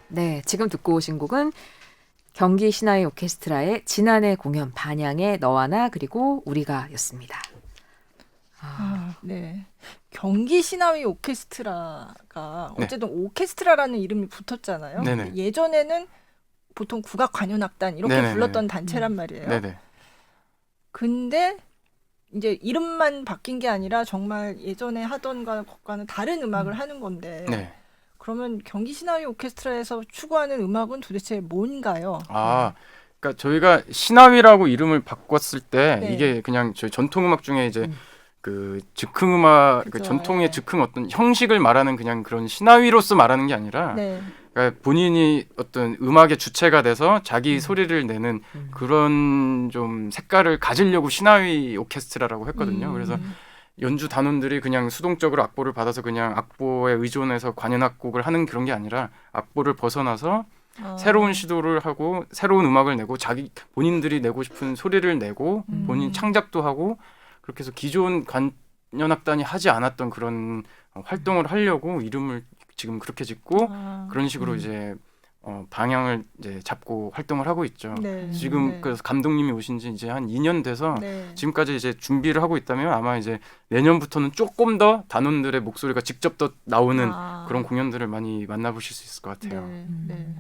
네, 지금 듣고 오신 곡은 경기 신화의 오케스트라의 지난해 공연 반향의 너와 나 그리고 우리가였습니다. 네. 경기 신화위 오케스트라가 네. 어쨌든 오케스트라라는 이름이 붙었잖아요. 네네. 예전에는 보통 국악 관현악단 이렇게 네네네. 불렀던 단체란 말이에요. 네네. 근데 이제 이름만 바뀐 게 아니라 정말 예전에 하던 것과는 다른 음악을 하는 건데 네. 그러면 경기 신화위 오케스트라에서 추구하는 음악은 도대체 뭔가요? 그러니까 저희가 신화위라고 이름을 바꿨을 때 네. 이게 그냥 저희 전통 음악 중에 이제 그 즉흥 음악, 그 그죠, 전통의 네. 즉흥 어떤 형식을 말하는 그냥 그런 신화위로서 말하는 게 아니라 네. 그러니까 본인이 어떤 음악의 주체가 돼서 자기 소리를 내는 음. 그런 좀 색깔을 가지려고 신화위 오케스트라라고 했거든요. 그래서 연주 단원들이 그냥 수동적으로 악보를 받아서 그냥 악보에 의존해서 관현악곡을 하는 그런 게 아니라 악보를 벗어나서 새로운 시도를 하고 새로운 음악을 내고 자기 본인들이 내고 싶은 소리를 내고 본인 창작도 하고 그렇게 해서 기존 관현악단이 하지 않았던 그런 활동을 하려고 이름을 지금 그렇게 짓고 그런 식으로 이제 방향을 이제 잡고 활동을 하고 있죠. 네. 지금 네. 그래서 감독님이 오신 지 이제 한 2년 돼서 네. 지금까지 이제 준비를 하고 있다면 아마 이제 내년부터는 조금 더 단원들의 목소리가 직접 더 나오는 그런 공연들을 많이 만나보실 수 있을 것 같아요. 네. 네.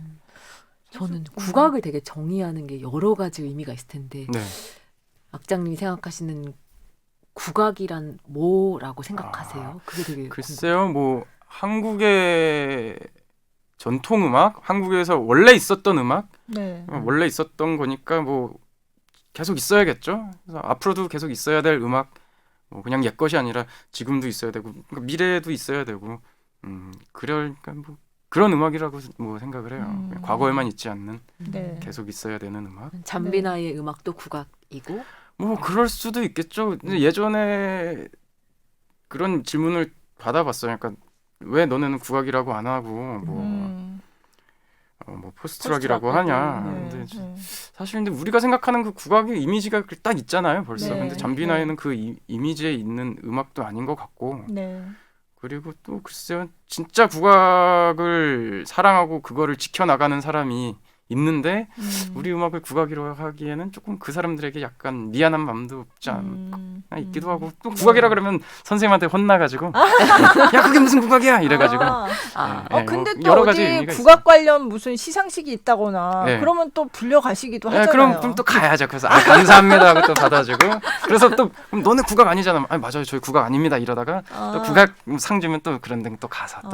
저는 국악을 되게 정의하는 게 여러 가지 의미가 있을 텐데 네. 악장님이 생각하시는 국악이란 뭐라고 생각하세요? 그게 되게 글쎄요, 뭐 한국의 전통 음악, 한국에서 원래 있었던 음악, 네. 원래 있었던 거니까 뭐 계속 있어야겠죠. 그래서 앞으로도 계속 있어야 될 음악, 뭐 그냥 옛 것이 아니라 지금도 있어야 되고 그러니까 미래에도 있어야 되고, 그러니까 뭐 그런 음악이라고 뭐 생각을 해요. 그냥 과거에만 있지 않는 네. 계속 있어야 되는 음악. 잠비나이의 음악도 국악이고 뭐 그럴 수도 있겠죠. 근데 예전에 그런 질문을 받아봤어요. 그러니까 왜 너네는 국악이라고 안 하고 뭐 포스트락이라고 하냐. 네. 근데 네. 사실 근데 우리가 생각하는 그 국악의 이미지가 딱 있잖아요. 벌써. 네. 근데 잠비나이는 그 이미지에 있는 음악도 아닌 것 같고. 네. 그리고 또 글쎄요. 진짜 국악을 사랑하고 그거를 지켜나가는 사람이 있는데 우리 음악을 국악이라고 하기에는 조금 그 사람들에게 약간 미안한 마음도 없지 않아 있기도 하고 또 국악이라 그러면 선생님한테 혼나가지고 야 그게 무슨 국악이야 이래가지고 근데 뭐 또 여러 가지 어디 의미가 국악 관련 무슨 시상식이 있다거나 네. 그러면 또 불려가시기도 네, 하잖아요. 그럼 또 가야죠. 그래서 감사합니다 하고 또 받아주고 그래서 또 그럼 너네 국악 아니잖아. 아니 맞아요 저희 국악 아닙니다 이러다가 또 국악 상 주면 또 그런 데 또 가서 또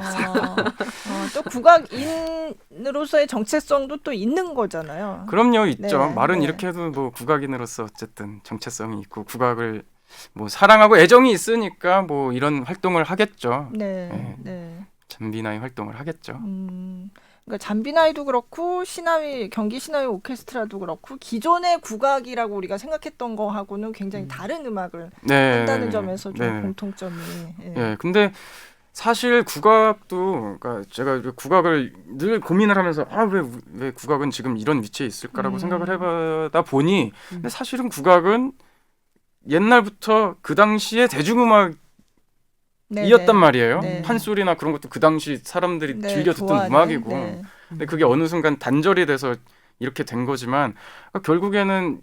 또 국악인으로서의 정체성도 또 있는 거잖아요. 그럼요 있죠. 네, 말은 네. 이렇게 해도 뭐 국악인으로서 어쨌든 정체성이 있고 국악을 뭐 사랑하고 애정이 있으니까 뭐 이런 활동을 하겠죠. 네, 네. 네. 잠비나이 활동을 하겠죠. 그러니까 잠비나이도 그렇고 신화위 경기 신화위 오케스트라도 그렇고 기존의 국악이라고 우리가 생각했던 거하고는 굉장히 다른 음악을 네, 한다는 점에서 좀 네. 공통점이. 예, 근데 사실 국악도 그러니까 제가 국악을 늘 고민을 하면서 왜 국악은 지금 이런 위치에 있을까라고 생각을 해보다 보니 근데 사실은 국악은 옛날부터 그 당시에 대중음악이었단 네, 말이에요. 네. 판소리나 그런 것도 그 당시 사람들이 네, 즐겨 듣던 좋아하는, 음악이고 네. 근데 그게 어느 순간 단절이 돼서 이렇게 된 거지만 그러니까 결국에는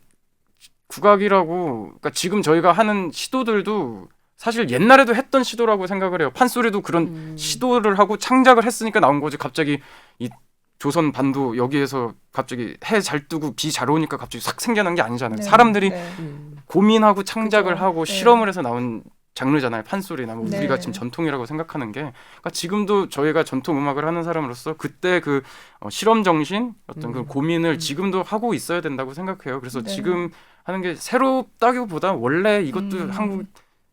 국악이라고 그러니까 지금 저희가 하는 시도들도 사실 옛날에도 했던 시도라고 생각을 해요. 판소리도 그런 시도를 하고 창작을 했으니까 나온 거지. 갑자기 이 조선 반도 여기에서 갑자기 해 잘 뜨고 비 잘 오니까 갑자기 싹 생겨난 게 아니잖아요. 네, 사람들이 네. 고민하고 창작을 그죠. 하고 네. 실험을 해서 나온 장르잖아요. 판소리나 뭐 네. 우리가 지금 전통이라고 생각하는 게 그러니까 지금도 저희가 전통 음악을 하는 사람으로서 그때 그 실험 정신 어떤 그 고민을 지금도 하고 있어야 된다고 생각해요. 그래서 네. 지금 하는 게 새롭다기보다 원래 이것도 한국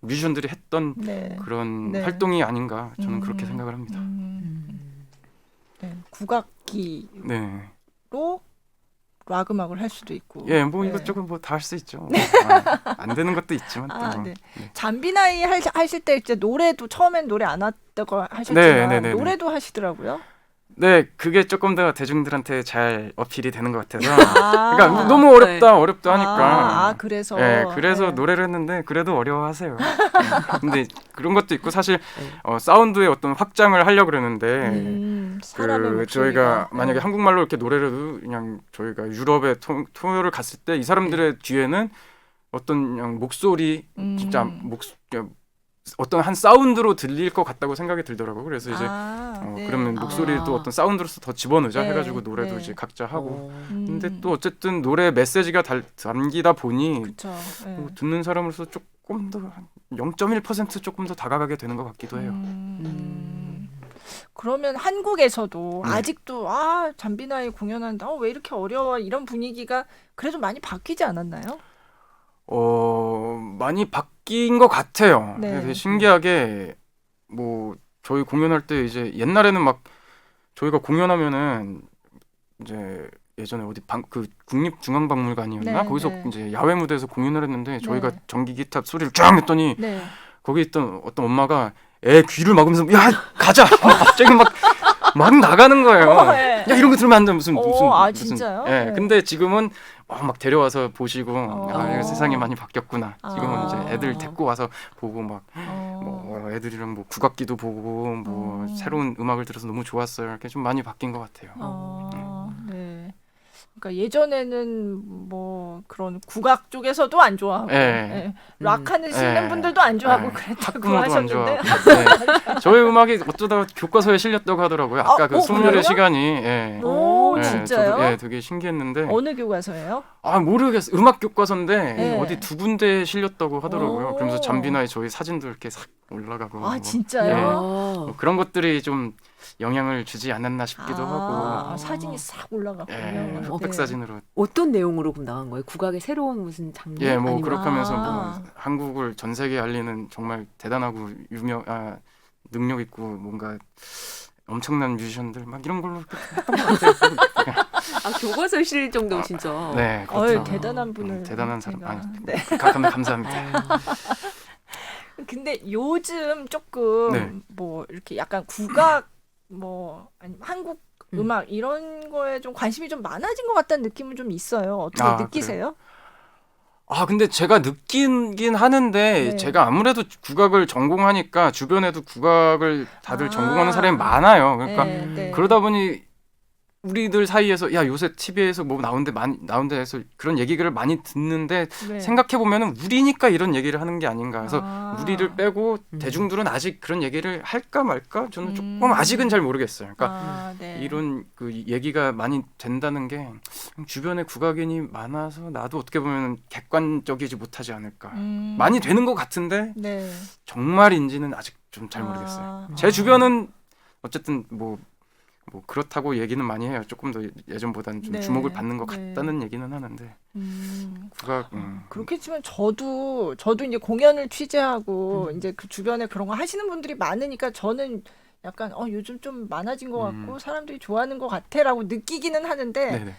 뮤지션들이 했던 네. 그런 네. 활동이 아닌가 저는 그렇게 생각을 합니다. 네, 국악기로 네. 락 음악을 할 수도 있고. 예, 뭐 네. 이것저것 뭐 다 할 수 있죠. 안 되는 것도 있지만 또. 네. 네. 잠비나이 하실 때 이제 노래도 처음엔 노래 안 했다고 하셨지만 네, 네, 네, 네. 노래도 하시더라고요. 네, 그게 조금 더 대중들한테 잘 어필이 되는 것 같아서. 아. 그러니까 너무 어렵다 하니까. 그래서. 네, 그래서 네. 노래를 했는데 그래도 어려워하세요. 네. 근데 그런 것도 있고 사실 사운드의 어떤 확장을 하려고 그랬는데 사람의 그 목소리가. 저희가 만약에 한국말로 이렇게 노래를 해도 그냥 저희가 유럽에 투어를 갔을 때 이 사람들의 뒤에는 어떤 그냥 목소리 진짜 어떤 한 사운드로 들릴 것 같다고 생각이 들더라고요. 그래서 이제 네. 그러면 목소리를 또 어떤 사운드로서 더 집어넣자 네, 해가지고 노래도 네. 이제 각자 하고. 근데 음. 또 어쨌든 노래 메시지가 담기다 보니 그쵸. 네. 듣는 사람으로서 조금 더 0.1% 조금 더 다가가게 되는 것 같기도 해요. 그러면 한국에서도 네. 아직도 잠비나이 공연한다. 왜 이렇게 어려워? 이런 분위기가 그래도 많이 바뀌지 않았나요? 많이 바뀐 것 같아요. 네. 되게 신기하게 뭐 저희 공연할 때 이제 옛날에는 막 저희가 공연하면은 이제 예전에 어디 그 국립중앙박물관이었나 네, 거기서 네. 이제 야외 무대에서 공연을 했는데 저희가 네. 전기 기타 소리를 쫙 했더니 네. 거기 있던 어떤 엄마가 애 귀를 막으면서 야 가자 갑자기 막 나가는 거예요. 네. 야 이런 거 들으면 안 돼 무슨 진짜요? 예. 네. 근데 지금은 막 데려와서 보시고 이거 세상이 많이 바뀌었구나. 지금은 이제 애들 데리고 와서 보고 막 뭐 애들이랑 뭐 국악기도 보고 뭐 새로운 음악을 들어서 너무 좋았어요. 이렇게 좀 많이 바뀐 것 같아요. 네. 그러니까 예전에는 뭐 그런 국악 쪽에서도 안 좋아하고 락 하시는 분들도 안 좋아하고 그랬다고 하셨는데 저희 음악이 어쩌다가 교과서에 실렸다고 하더라고요. 아까 그 소멸의 그래요? 시간이 오, 진짜요? 저도, 되게 신기했는데 어느 교과서예요? 모르겠어요. 음악 교과서인데 네. 어디 두 군데 실렸다고 하더라고요. 오. 그러면서 잠비나이 저희 사진도 이렇게 싹 올라가고 진짜요? 뭐 그런 것들이 좀 영향을 주지 않았나 싶기도 하고 사진이 싹 올라갔군요. 흑백 사진으로 어떤 내용으로 그럼 나간 거예요? 국악의 새로운 무슨 장르? 뭐 아니면- 그렇게 하면서 뭐 한국을 전 세계에 알리는 정말 대단하고 능력 있고 뭔가 엄청난 뮤지션들 막 이런 걸로 했던 것 같아요. 교과서에 실릴 정도 진짜. 네, 그렇죠. 대단한 분을 대단한 사람. 제가. 가끔 감사합니다. 근데 요즘 조금 네. 뭐 이렇게 약간 국악 뭐 아니면 한국 음악 이런 거에 좀 관심이 좀 많아진 것 같다는 느낌은 좀 있어요. 어떻게 느끼세요? 근데 제가 느끼긴 하는데 네. 제가 아무래도 국악을 전공하니까 주변에도 국악을 다들 전공하는 사람이 많아요. 그러니까 네. 그러다 보니 우리들 사이에서 야 요새 TV에서 뭐 나온데 해서 그런 얘기를 많이 듣는데 네. 생각해 보면은 우리니까 이런 얘기를 하는 게 아닌가. 그래서 우리를 빼고 음. 대중들은 아직 그런 얘기를 할까 말까 저는 조금 아직은 잘 모르겠어요. 그러니까 네. 이런 그 얘기가 많이 된다는 게 주변에 국악인이 많아서 나도 어떻게 보면 객관적이지 못하지 않을까. 많이 되는 것 같은데 네. 정말인지는 아직 좀 잘 모르겠어요. 제 주변은 어쨌든 뭐 그렇다고 얘기는 많이 해요. 조금 더 예전보다는 좀 네. 주목을 받는 것 네. 같다는 얘기는 하는데 국악 그렇겠지만 저도 이제 공연을 취재하고 이제 그 주변에 그런 거 하시는 분들이 많으니까 저는 약간 요즘 좀 많아진 것 같고 사람들이 좋아하는 것 같아라고 느끼기는 하는데 네네.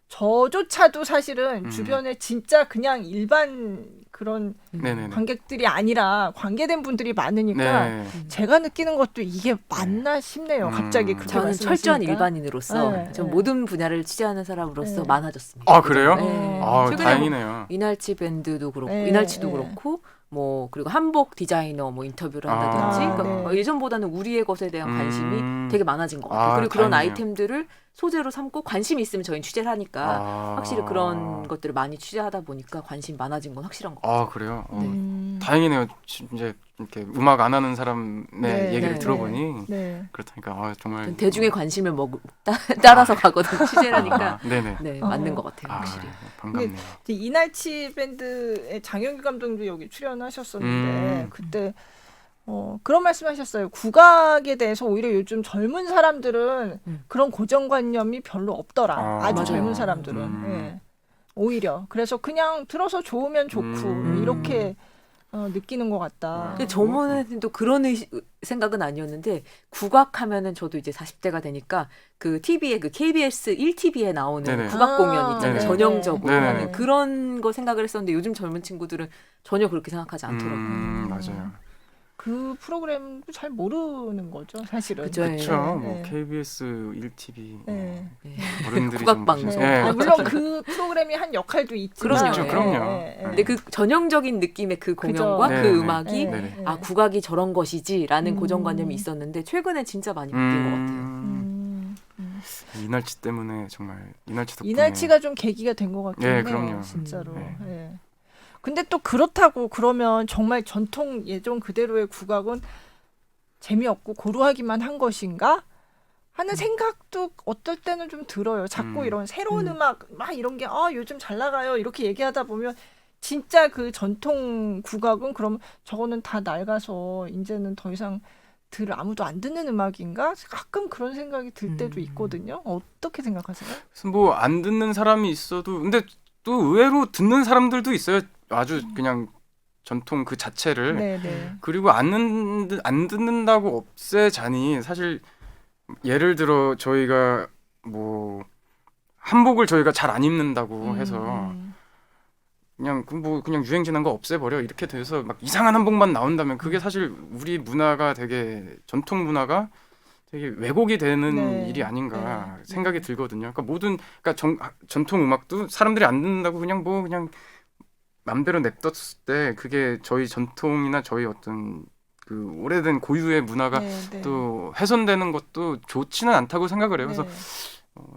저조차도 사실은 주변에 진짜 그냥 일반 그런 네네네. 관객들이 아니라 관계된 분들이 많으니까 네. 제가 느끼는 것도 이게 맞나 싶네요. 갑자기 그렇게 저는 철저한 말씀하시니까. 일반인으로서 네, 전 네. 모든 분야를 취재하는 사람으로서 네. 많아졌습니다. 그래요? 네. 최근에 다행이네요. 이날치 밴드도 그렇고 네, 이날치도 네. 그렇고 뭐 그리고 한복 디자이너 뭐 인터뷰를 한다든지 그러니까 네. 예전보다는 우리의 것에 대한 관심이 되게 많아진 것 같아요. 그리고 그런 다행이네요. 아이템들을 소재로 삼고 관심이 있으면 저희는 취재를 하니까 확실히 그런 것들을 많이 취재하다 보니까 관심이 많아진 건 확실한 것 같아요. 그래요? 네. 다행이네요. 이제 이렇게 음악 안 하는 사람의 네, 얘기를 네, 들어보니 네. 그렇다니까 정말 전 대중의 관심을 따라서 가거든 취재를 하니까 네네. 네, 맞는 것 같아요. 확실히. 반갑네요. 이제 이날치 밴드의 장영규 감독도 여기 출연하셨었는데 그때 그런 말씀하셨어요. 국악에 대해서 오히려 요즘 젊은 사람들은 그런 고정관념이 별로 없더라. 아주 맞아요. 젊은 사람들은. 예. 오히려 그래서 그냥 들어서 좋으면 좋고 이렇게 느끼는 것 같다. 근데 저번에는 또 그런 생각은 아니었는데 국악하면은 저도 이제 40대가 되니까 그 TV에 그 KBS 1TV에 나오는 네네. 국악 공연 있잖아요. 네네. 전형적으로 네네. 하는 그런 거 생각을 했었는데 요즘 젊은 친구들은 전혀 그렇게 생각하지 않더라고요. 맞아요. 그 프로그램도 잘 모르는 거죠, 사실은. 그죠. 그렇죠. 뭐 네. KBS 1TV 네. 어른들이 국악 좀 방송. 보셔서- 네. 네. 물론 그 프로그램이 한 역할도 있지만. 그럼요. 그럼요. 근데 그 전형적인 느낌의 그 공연과 그죠. 그 네네. 음악이 네네. 아 국악이 저런 것이지라는 음. 고정관념이 있었는데 최근에 진짜 많이 바뀐 것 같아요. 이날치 때문에 정말 이날치 덕분에 이날치가 좀 계기가 된 것 같긴 네, 해요. 그럼요. 진짜로. 네. 예. 근데 또 그렇다고 그러면 정말 전통 예전 그대로의 국악은 재미없고 고루하기만 한 것인가 하는 생각도 어떨 때는 좀 들어요. 자꾸 이런 새로운 음악 막 이런 게 요즘 잘 나가요 이렇게 얘기하다 보면 진짜 그 전통 국악은 그럼 저거는 다 낡아서 이제는 더 이상 아무도 안 듣는 음악인가? 가끔 그런 생각이 들 때도 있거든요. 어떻게 생각하세요? 그래서 뭐 안 듣는 사람이 있어도 근데 또 의외로 듣는 사람들도 있어요. 아주 그냥 전통 그 자체를 네네. 그리고 안 듣는다고 없애자니 사실 예를 들어 저희가 뭐 한복을 저희가 잘 안 입는다고 해서 그냥 그냥 유행 지난 거 없애버려 이렇게 돼서 막 이상한 한복만 나온다면 그게 사실 우리 문화가 되게 전통 문화가 되게 왜곡이 되는 네. 일이 아닌가 네. 생각이 들거든요. 그러니까 전통 음악도 사람들이 안 듣는다고 그냥 맘대로 냅뒀을 때 그게 저희 전통이나 저희 어떤 그 오래된 고유의 문화가 네. 또 훼손되는 것도 좋지는 않다고 생각을 해요. 그래서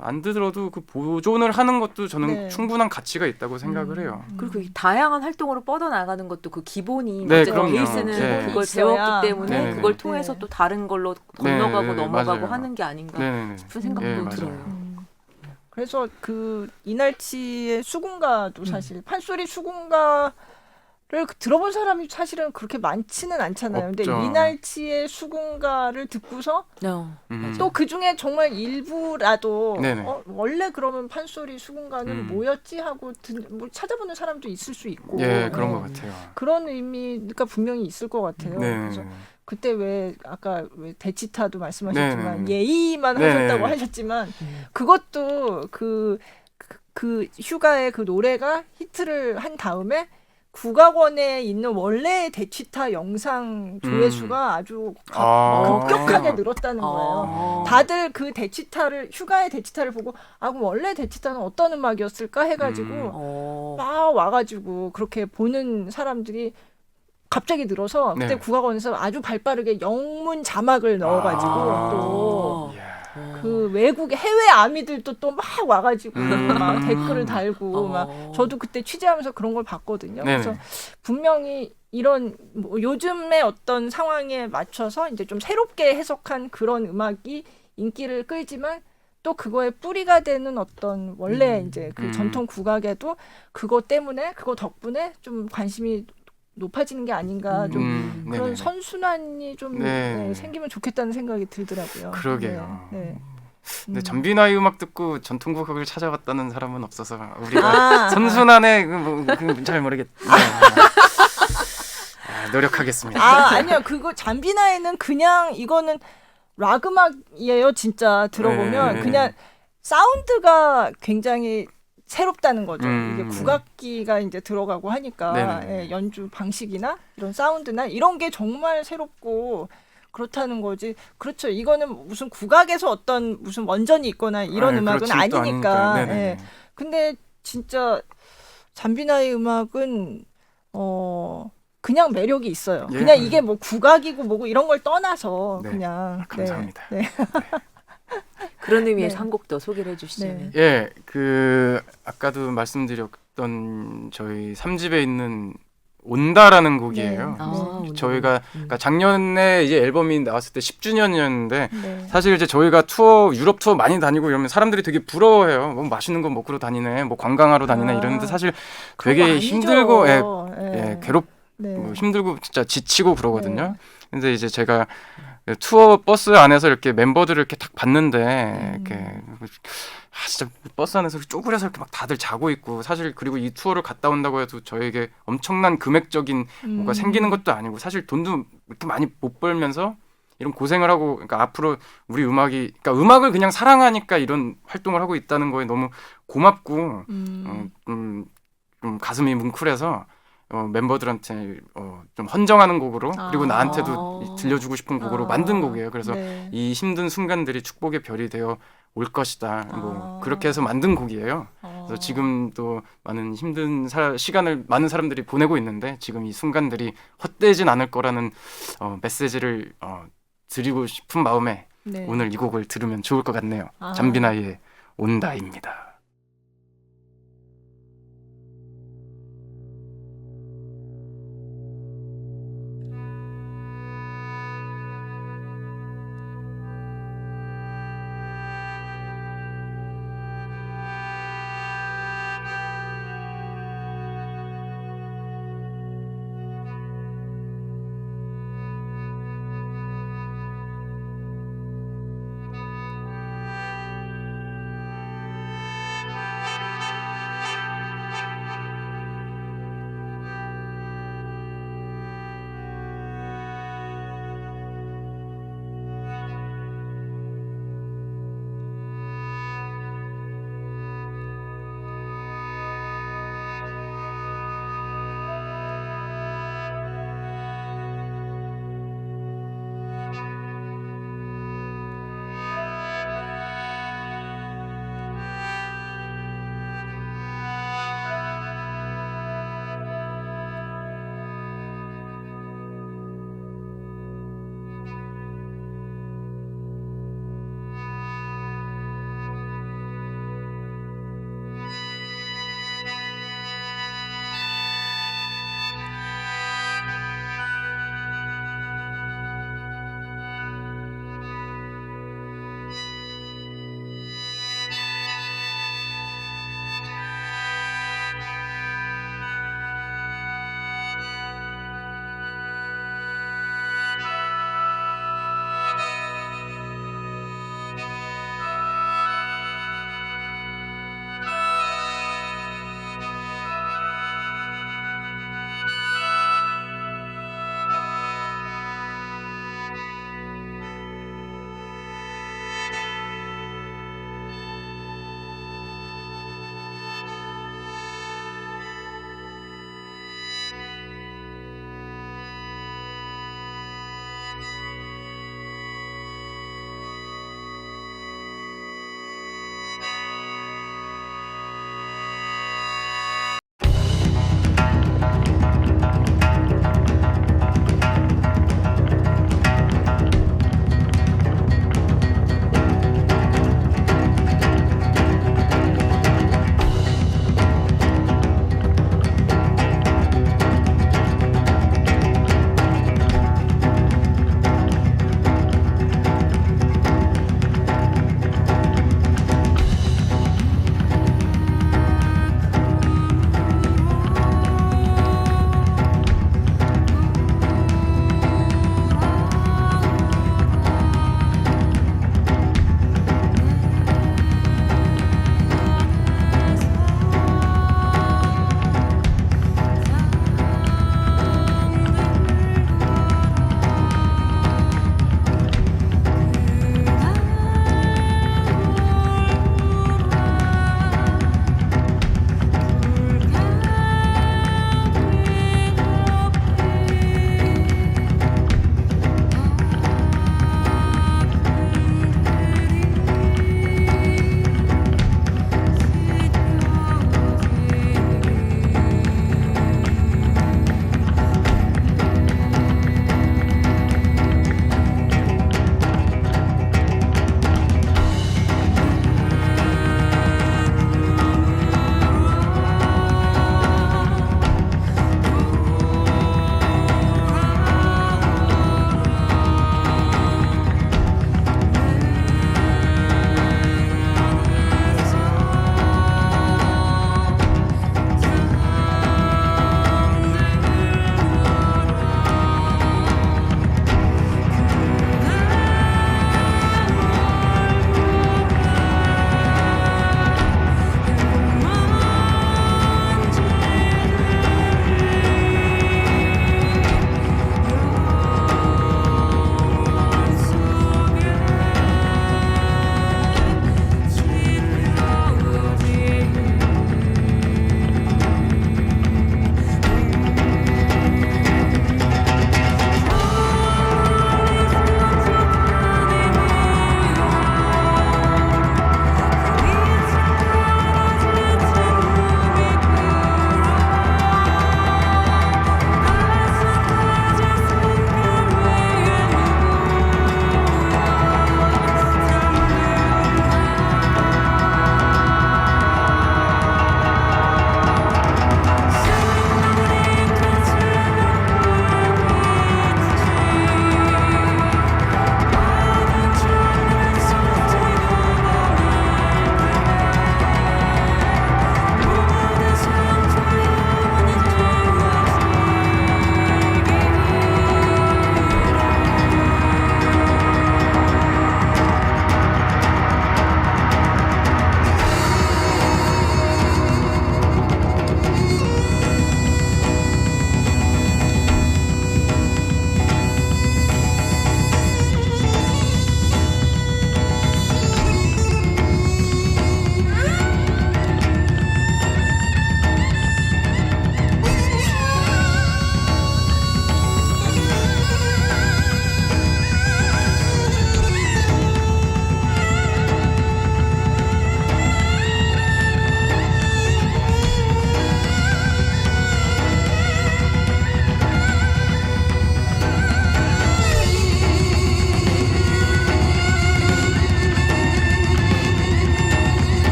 안 들어도 그 보존을 하는 것도 저는 네. 충분한 가치가 있다고 생각을 해요. 그리고 이 다양한 활동으로 뻗어나가는 것도 그 기본이 네, 어쨌든 그럼요. 베이스는 네. 그걸 있어야. 배웠기 때문에 네네네. 그걸 통해서 또 다른 걸로 건너가고 네, 넘어가고 맞아요. 하는 게 아닌가 네네네. 싶은 생각도 네, 맞아요. 들어요. 그래서 그 이날치의 수군가도 사실 판소리 수군가를 들어본 사람이 사실은 그렇게 많지는 않잖아요. 근데 없죠. 이날치의 수군가를 듣고서 또 그 중에 정말 일부라도 네네. 원래 그러면 판소리 수군가는 뭐였지 하고 뭐 찾아보는 사람도 있을 수 있고 예, 그런 것 같아요. 그런 의미가 분명히 있을 것 같아요. 네. 그래서 그때 아까 대치타도 말씀하셨지만 네네네. 예의만 네네네. 하셨다고 하셨지만 그것도 그 휴가의 그 노래가 히트를 한 다음에 국악원에 있는 원래 대치타 영상 조회수가 아주 급격하게 늘었다는 거예요. 다들 그 휴가의 대치타를 보고 그럼 원래 대치타는 어떤 음악이었을까 해가지고 막 와가지고 그렇게 보는 사람들이 갑자기 늘어서 그때 네. 국악원에서 아주 발빠르게 영문 자막을 넣어가지고 또 그 외국의 해외 아미들도 또 막 와가지고 막 댓글을 달고 막 저도 그때 취재하면서 그런 걸 봤거든요. 네네. 그래서 분명히 이런 뭐 요즘의 어떤 상황에 맞춰서 이제 좀 새롭게 해석한 그런 음악이 인기를 끌지만 또 그거의 뿌리가 되는 어떤 원래 이제 그 전통 국악에도 그거 덕분에 좀 관심이 높아지는 게 아닌가 좀 그런 네네네. 선순환이 좀 네. 생기면 좋겠다는 생각이 들더라고요. 그러게요. 네. 근데 전비나이 음악 듣고 전통 국악을 찾아봤다는 사람은 없어서 우리가 선순환의 잘 모르겠. 노력하겠습니다. 아니요. 그거 잠비나이는 그냥 이거는 락 음악이에요. 진짜 들어보면 네. 그냥 사운드가 굉장히 새롭다는 거죠. 이게 국악기가 이제 들어가고 하니까 연주 방식이나 이런 사운드나 이런 게 정말 새롭고 그렇다는 거지. 그렇죠. 이거는 무슨 국악에서 어떤 무슨 원전이 있거나 이런 음악은 아니니까. 근데 진짜 잠비나이 음악은 그냥 매력이 있어요. 예. 그냥 이게 뭐 국악이고 뭐고 이런 걸 떠나서 그냥 감사합니다. 그런 의미에서 한 곡 더 소개를 해주시자면. 예, 아까도 말씀드렸던 저희 3집에 있는 온다라는 곡이에요. 저희가 그러니까 작년에 이제 앨범이 나왔을 때 10주년이었는데 사실 이제 저희가 유럽 투어 많이 다니고 이러면 사람들이 되게 부러워해요. 뭐 맛있는 거 먹으러 다니네, 뭐 관광하러 다니네 이러는데 사실 되게 힘들고 뭐 힘들고 진짜 지치고 그러거든요. 근데 이제 제가 투어 버스 안에서 이렇게 멤버들을 이렇게 딱 봤는데 이렇게 진짜 버스 안에서 쪼그려서 이렇게 막 다들 자고 있고 사실 그리고 이 투어를 갔다 온다고 해도 저에게 엄청난 금액적인 뭐가 생기는 것도 아니고 사실 돈도 이렇게 많이 못 벌면서 이런 고생을 하고 그러니까 앞으로 우리 음악이 그러니까 음악을 그냥 사랑하니까 이런 활동을 하고 있다는 거에 너무 고맙고 좀 가슴이 뭉클해서 멤버들한테 좀 헌정하는 곡으로 그리고 나한테도 들려주고 싶은 곡으로 만든 곡이에요. 그래서 네. 이 힘든 순간들이 축복의 별이 되어 올 것이다. 뭐 그렇게 해서 만든 곡이에요. 그래서 지금도 많은 힘든 시간을 많은 사람들이 보내고 있는데 지금 이 순간들이 헛되진 않을 거라는 메시지를 드리고 싶은 마음에 네. 오늘 이 곡을 들으면 좋을 것 같네요. 잠비나이의 온다입니다.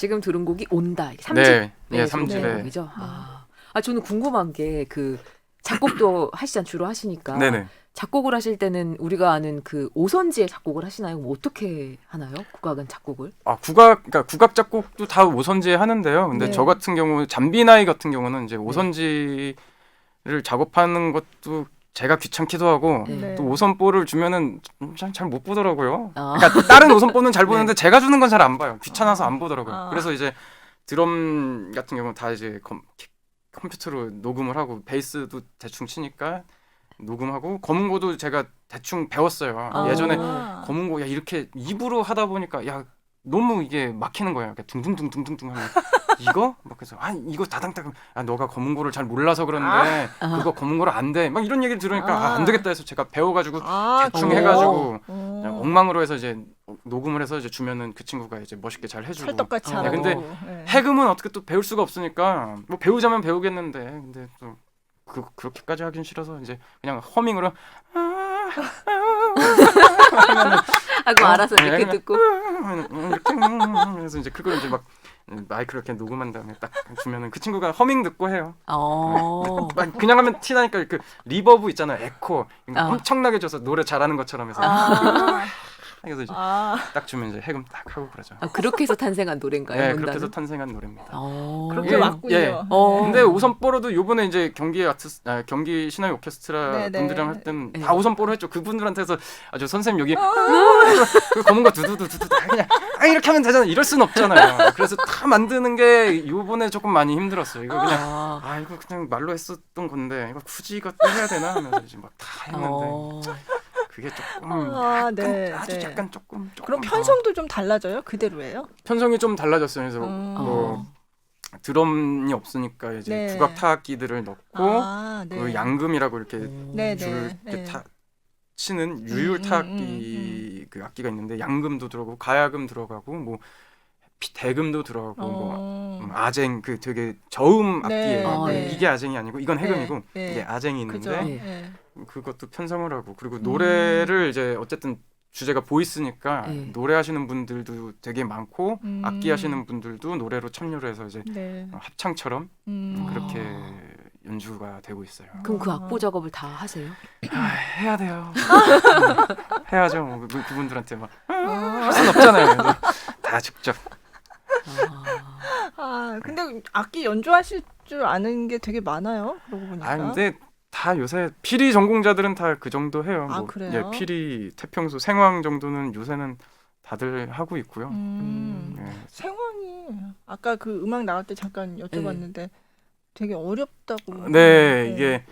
지금 들은 곡이 온다. 3집. 네, 예, 3집에. 네. 곡이죠. 저는 궁금한 게 그 작곡도 하시잖아요. 주로 하시니까. 네네. 작곡을 하실 때는 우리가 아는 그 오선지의 작곡을 하시나요? 뭐 어떻게 하나요? 국악은 작곡을? 그러니까 국악 작곡도 다 오선지에 하는데요. 근데 네. 저 같은 경우 잠비나이 같은 경우는 이제 오선지를 작업하는 것도 제가 귀찮기도 하고 네. 또 오선보를 주면은 잘 못 보더라고요. 아. 그러니까 다른 오선보는 잘 보는데 제가 주는 건 잘 안 봐요. 귀찮아서 안 보더라고요. 아. 그래서 이제 드럼 같은 경우는 다 이제 컴퓨터로 녹음을 하고 베이스도 대충 치니까 녹음하고 검은고도 제가 대충 배웠어요. 아. 예전에 검은고 야 이렇게 입으로 하다 보니까 야 너무 이게 막히는 거예요. 그러니까 둥둥둥둥둥둥 하면 이거 막 그래서 이거 다당다당 너가 검은고를 잘 몰라서 그런데 그거 검은고를 안 돼. 막 이런 얘기를 들으니까 안 되겠다 해서 제가 배워가지고 대충 그래요? 해가지고 그냥 엉망으로 해서 이제 녹음을 해서 이제 주면은 그 친구가 이제 멋있게 잘 해주고. 찰떡같이 네, 하고. 근데 해금은 어떻게 또 배울 수가 없으니까 뭐 배우자면 배우겠는데 근데 또 그렇게까지 하긴 싫어서 이제 그냥 허밍으로 하고 알아서 네, 이렇게 그냥 듣고. 이렇게 그래서 이제 그걸 이제 막 마이크로 이렇게 녹음한 다음에 딱 주면은 그 친구가 허밍 듣고 해요. 막 그냥 하면 티 나니까 그 리버브 있잖아요. 에코 엄청나게 줘서 노래 잘하는 것처럼 해서 그래서 이제 딱 주면 이제 해금 딱 하고 그러죠. 그렇게 해서 탄생한 노래인가요? 네, 문단은? 그렇게 해서 탄생한 노래입니다. 그렇게 예, 왔군요. 예. 근데 오선보로도 요번에 이제 경기 신화의 오케스트라 네네. 분들이랑 할 때는 네. 다 오선보로 했죠. 그분들한테서 저 선생님 여기 그 검은 거 두두두두 그냥 이렇게 하면 되잖아. 이럴 순 없잖아요. 그래서 다 만드는 게 요번에 조금 많이 힘들었어요. 이거 그냥 이거 그냥 말로 했었던 건데 이거 굳이 이것도 해야 되나 하면서 이제 막 다 했는데 그게 조금 아주 약간 조금 그럼 편성도 좀 달라져요? 그대로예요? 편성이 좀 달라졌어요. 그래서 뭐 드럼이 없으니까 이제 국악 타악기들을 넣고 그 양금이라고 이렇게 줄 이렇게 치는 유율 타악기 그 악기가 있는데 양금도 들어가고 가야금 들어가고 뭐 대금도 들어가고 뭐 아쟁 그 되게 저음 악기예요. 이게 아쟁이 아니고 이건 해금이고 이게 아쟁이 있는데 그것도 편성을 하고 그리고 노래를 이제 어쨌든 주제가 보이스니까 노래하시는 분들도 되게 많고 악기 하시는 분들도 노래로 참여를 해서 이제 합창처럼 그렇게 연주가 되고 있어요. 그럼 그 악보 작업을 다 하세요? 해야 돼요. 해야죠. 뭐 그분들한테 막 할 수는 없잖아요. 그래서 다 직접. 근데 악기 연주하실 줄 아는 게 되게 많아요. 그러고 보니까. 근데 다 요새 피리 전공자들은 다 그 정도 해요. 뭐, 그래요? 예, 피리, 태평소, 생황 정도는 요새는 다들 하고 있고요. 생황이 아까 그 음악 나갈 때 잠깐 여쭤봤는데 되게 어렵다고. 네, 이게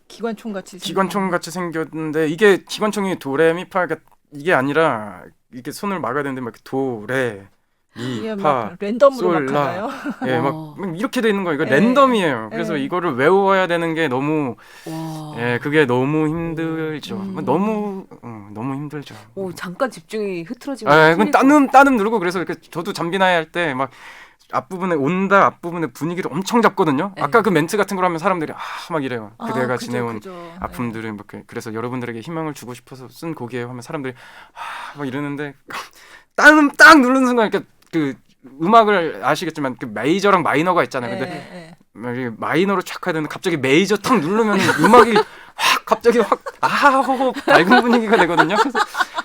기관총 같이 생겼는데 이게 기관총이 도레미파 이게 아니라 이게 손을 막아야 되는데 막 도레 미파 랜덤으로 막 하나요? 예, 막 이렇게 돼 있는 거예요. 이거 랜덤이에요. 그래서 이거를 외워야 되는 게 너무 그게 너무 힘들죠. 너무 힘들죠. 잠깐 집중이 흐트러지면 이건 따름 누르고 그래서 이렇게 저도 잠비나이 할 때 막 앞부분에 온다 앞부분의 분위기를 엄청 잡거든요. 아까 그 멘트 같은 걸 하면 사람들이 막 이래요. 그대가 지내온 아픔들을 막 그래서 여러분들에게 희망을 주고 싶어서 쓴 곡이에요 하면 사람들이 막 이러는데 딱 누르는 순간 이렇게 그 음악을 아시겠지만 그 메이저랑 마이너가 있잖아요. 근데 마이너로 촥 해야 되는데 갑자기 메이저 탁 누르면 음악이 갑자기 호호 밝은 분위기가 되거든요. 그래서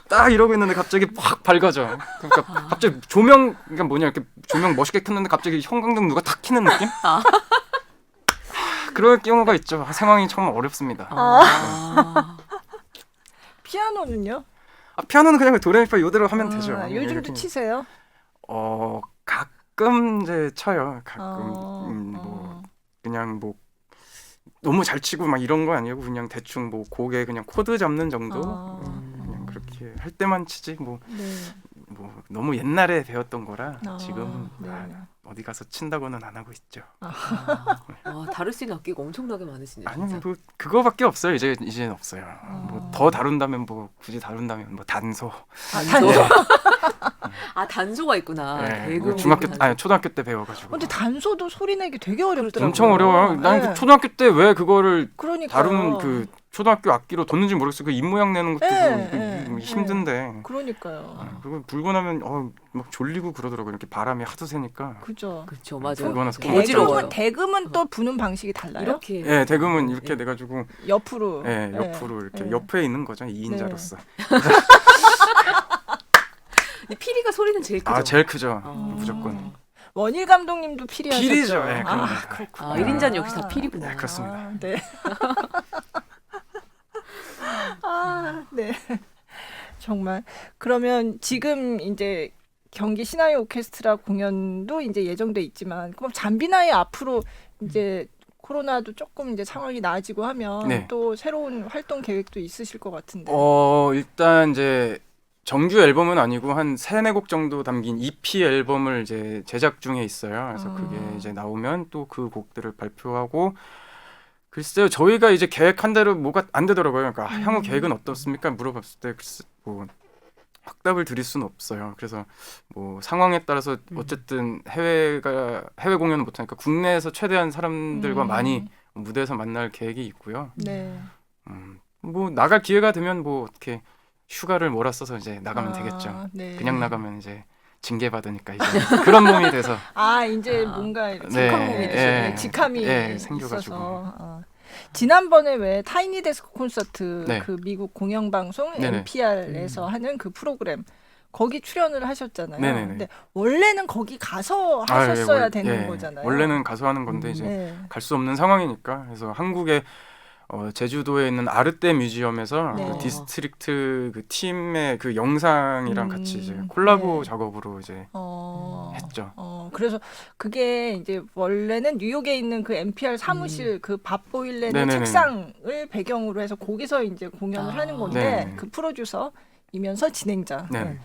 딱 이러고 있는데 갑자기 확 밝아져. 그러니까 갑자기 그러니까 뭐냐 이렇게 조명 멋있게 켰는데 갑자기 형광등 누가 탁 켜는 느낌? 그럴 경우가 있죠. 상황이 정말 어렵습니다. 피아노는요? 피아노는 그냥 도레미파 요대로 하면 되죠. 요즘도 이렇게. 치세요? 가끔 이제 쳐요. 가끔 뭐 그냥 뭐 너무 잘 치고 막 이런 거 아니고 그냥 대충 뭐 곡에 그냥 코드 잡는 정도 그냥 그렇게 할 때만 치지 뭐 너무 옛날에 배웠던 거라 지금 어디 가서 친다고는 안 하고 있죠. 다룰 수 있는 악기가 엄청나게 많으시네요. 아니 뭐 그거밖에 없어요. 이제는 없어요. 뭐 더 다룬다면 뭐 굳이 다룬다면 뭐 단소. 아 단소가 있구나. 네, 개그 초등학교 때 배워가지고. 근데 단소도 소리 내기 되게 어렵더라고요. 엄청 어려워요. 난 네. 초등학교 때 왜 그거를 그러니까요. 다루는 그 초등학교 악기로 뒀는지 모르겠어요. 그 입 모양 내는 것도 힘든데. 그러니까요. 그거 불고 나면 막 졸리고 그러더라고요. 이렇게 바람이 하도 세니까. 그죠. 그렇죠, 맞아요. 불고 나서 어지러워요. 대금은 또 부는 방식이 달라요. 이렇게. 예, 대금은 이렇게 돼가지고 옆으로. 옆으로 이렇게 네. 옆에 있는 거죠. 2인자로서. 근데 피리가 소리는 제일 크죠. 제일 크죠. 무조건. 원일 감독님도 피리하셨죠. 피리죠. 네, 그렇구나. 1인자는 역시 다 피리구나. 네, 그렇습니다. 네. 네. 정말. 그러면 지금 이제 경기 시나이오 오케스트라 공연도 이제 예정돼 있지만, 그럼 잠비나이 앞으로 이제 코로나도 조금 이제 상황이 나아지고 하면 네. 또 새로운 활동 계획도 있으실 것 같은데. 일단 이제 정규 앨범은 아니고 한 3-4곡 정도 담긴 EP 앨범을 이제 제작 중에 있어요. 그래서 그게 이제 나오면 또 그 곡들을 발표하고, 글쎄요, 저희가 이제 계획한 대로 뭐가 안 되더라고요. 그러니까 향후 계획은 어떻습니까? 물어봤을 때 글쎄 뭐 확답을 드릴 수는 없어요. 그래서 뭐 상황에 따라서 어쨌든 해외 공연은 못 하니까 국내에서 최대한 사람들과 많이 무대에서 만날 계획이 있고요. 네. 뭐 나갈 기회가 되면 뭐 어떻게 휴가를 몰아써서 이제 나가면 되겠죠. 네. 그냥 나가면 이제 징계 받으니까 이제 그런 몸이 돼서 이제 뭔가 네, 직함 몸이 되셨네. 예, 직함이 생겨가지고. 있어서. 지난번에 왜 타이니 데스크 콘서트 네. 그 미국 공영방송 네네. NPR에서 하는 그 프로그램 거기 출연을 하셨잖아요. 네네네. 근데 원래는 거기 가서 하셨어야 예, 되는 거잖아요. 원래는 가서 하는 건데 이제 네. 갈 수 없는 상황이니까. 그래서 한국의 제주도에 있는 아르떼 뮤지엄에서 네. 그 디스트릭트 그 팀의 그 영상이랑 같이 이제 콜라보 네. 작업으로 이제 했죠. 그래서 그게 이제 원래는 뉴욕에 있는 그 NPR 사무실 그 밥 보일렌의 네네네. 책상을 배경으로 해서 거기서 이제 공연을 하는 건데 네네. 그 프로듀서이면서 진행자. 네.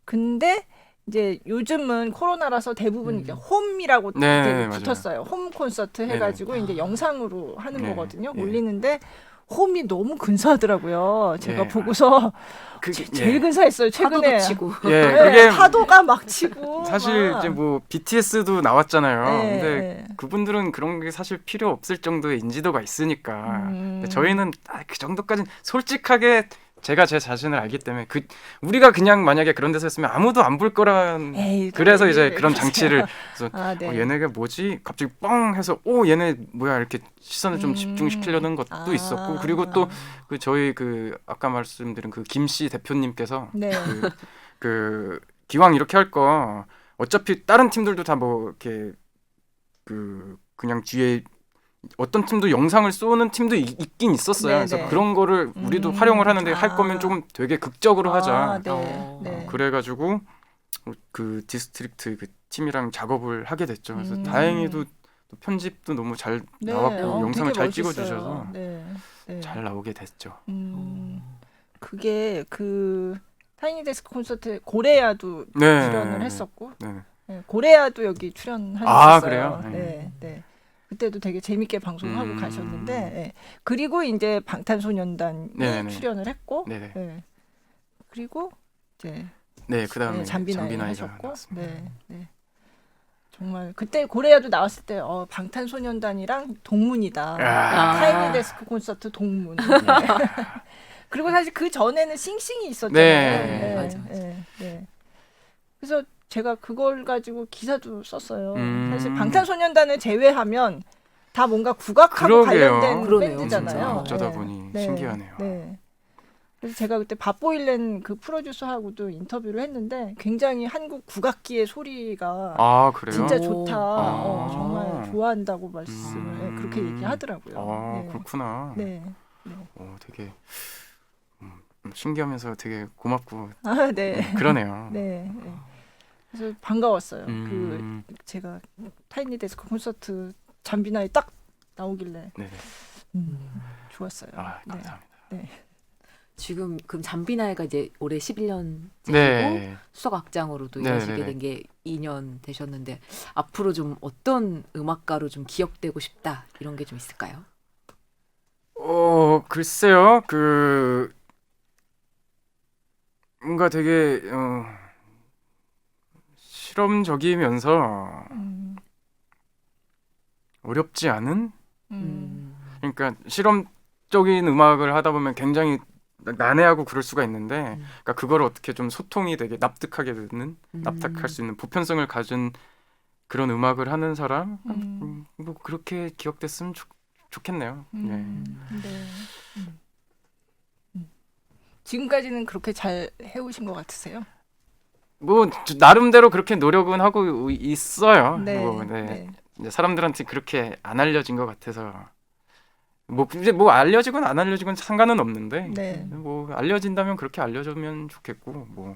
근데 이제 요즘은 코로나라서 대부분 이제 홈이라고 네, 이렇게 맞아요. 붙었어요. 홈 콘서트 해가지고 이제 영상으로 하는 네, 거거든요. 예. 올리는데 홈이 너무 근사하더라고요. 제가 예. 보고서 그게 제일 근사했어요. 최근에. 파도도 치고. 예, 네, 그게 파도가 막 치고. 사실 막. 이제 뭐 BTS도 나왔잖아요. 네, 근데 네. 그분들은 그런 게 사실 필요 없을 정도의 인지도가 있으니까. 근데 저희는 그 정도까지는 솔직하게 제가 제 자신을 알기 때문에 우리가 그냥 만약에 그런 데서 했으면 아무도 안 볼 거란. 에이, 그래서 이제 왜 그런 그러세요? 장치를 그래서 네. 얘네가 뭐지? 갑자기 뻥 해서 얘네 뭐야 이렇게 시선을 좀 집중시키려는 것도 있었고, 그리고 또 그 저희 그 아까 말씀드린 그 김씨 대표님께서 네. 그 기왕 이렇게 할 거 어차피 다른 팀들도 다 뭐 이렇게 그냥 뒤에 어떤 팀도 영상을 쏘는 팀도 있긴 있었어요. 네네. 그래서 그런 거를 우리도 활용을 하는데 할 거면 조금 되게 극적으로 하자. 네. 네. 그래가지고 그 디스트릭트 그 팀이랑 작업을 하게 됐죠. 그래서 다행히도 또 편집도 너무 잘 나왔고 영상을 되게 잘 멋있어요. 찍어주셔서 네. 네. 잘 나오게 됐죠. 그게 그 타이니 데스크 콘서트 고레아도 네. 출연을 했었고, 네. 네, 고레아도 여기 출연하셨어요. 아, 그래요? 네, 네. 그때도 되게 재밌게 방송하고 가셨는데, 네. 그리고 이제 방탄소년단이 네네네. 출연을 했고, 네네. 네. 그리고 이제 네, 그다음에 잠비나이 잠비나이가 하셨고, 나왔습니다. 네, 네. 정말 그때 고레아도 나왔을 때 방탄소년단이랑 동문이다. 타이니 데스크 콘서트 동문. 그리고 사실 그 전에는 싱싱이 있었잖아요. 네. 맞아. 네, 네. 그래서 제가 그걸 가지고 기사도 썼어요. 사실 음. 방탄소년단을 제외하면 다 뭔가 국악하고 그러게요. 관련된 그러네요, 밴드잖아요. 진짜. 어쩌다 네. 보니 네. 신기하네요. 네. 그래서 제가 그때 밥보일렌 그 프로듀서하고도 인터뷰를 했는데 굉장히 한국 국악기의 소리가 아, 그래요? 진짜 오. 좋다. 아. 정말 좋아한다고 말씀을 네, 그렇게 얘기하더라고요. 아, 네. 그렇구나. 네. 되게 신기하면서 되게 고맙고 아, 네. 그러네요. 네. 네. 그래서 반가웠어요. 음. 그 제가 타이니 데스크 콘서트 잠비나이 딱 나오길래 네네. 좋았어요. 아, 네. 감사합니다. 네. 지금 그럼 잠비나이가 이제 올해 11년째고 네. 수석 악장으로도 네, 일하시게 네, 네. 된 게 2년 되셨는데 앞으로 좀 어떤 음악가로 좀 기억되고 싶다 이런 게 좀 있을까요? 글쎄요. 뭔가 되게 실험적이면서 어렵지 않은? 그러니까 실험적인 음악을 하다 보면 굉장히 난해하고 그럴 수가 있는데 그러니까 그걸 어떻게 좀 소통이 되게 납득하게 되는 납득할 수 있는 보편성을 가진 그런 음악을 하는 사람 뭐 그렇게 기억됐으면 좋겠네요. 네. 지금까지는 그렇게 잘 해오신 것 같으세요? 뭐 나름대로 그렇게 노력은 하고 있어요. 네. 뭐, 네. 네. 이제 사람들한테 그렇게 안 알려진 것 같아서 뭐 이제 뭐 알려지건 안 알려지건 상관은 없는데 네. 뭐 알려진다면 그렇게 알려주면 좋겠고 뭐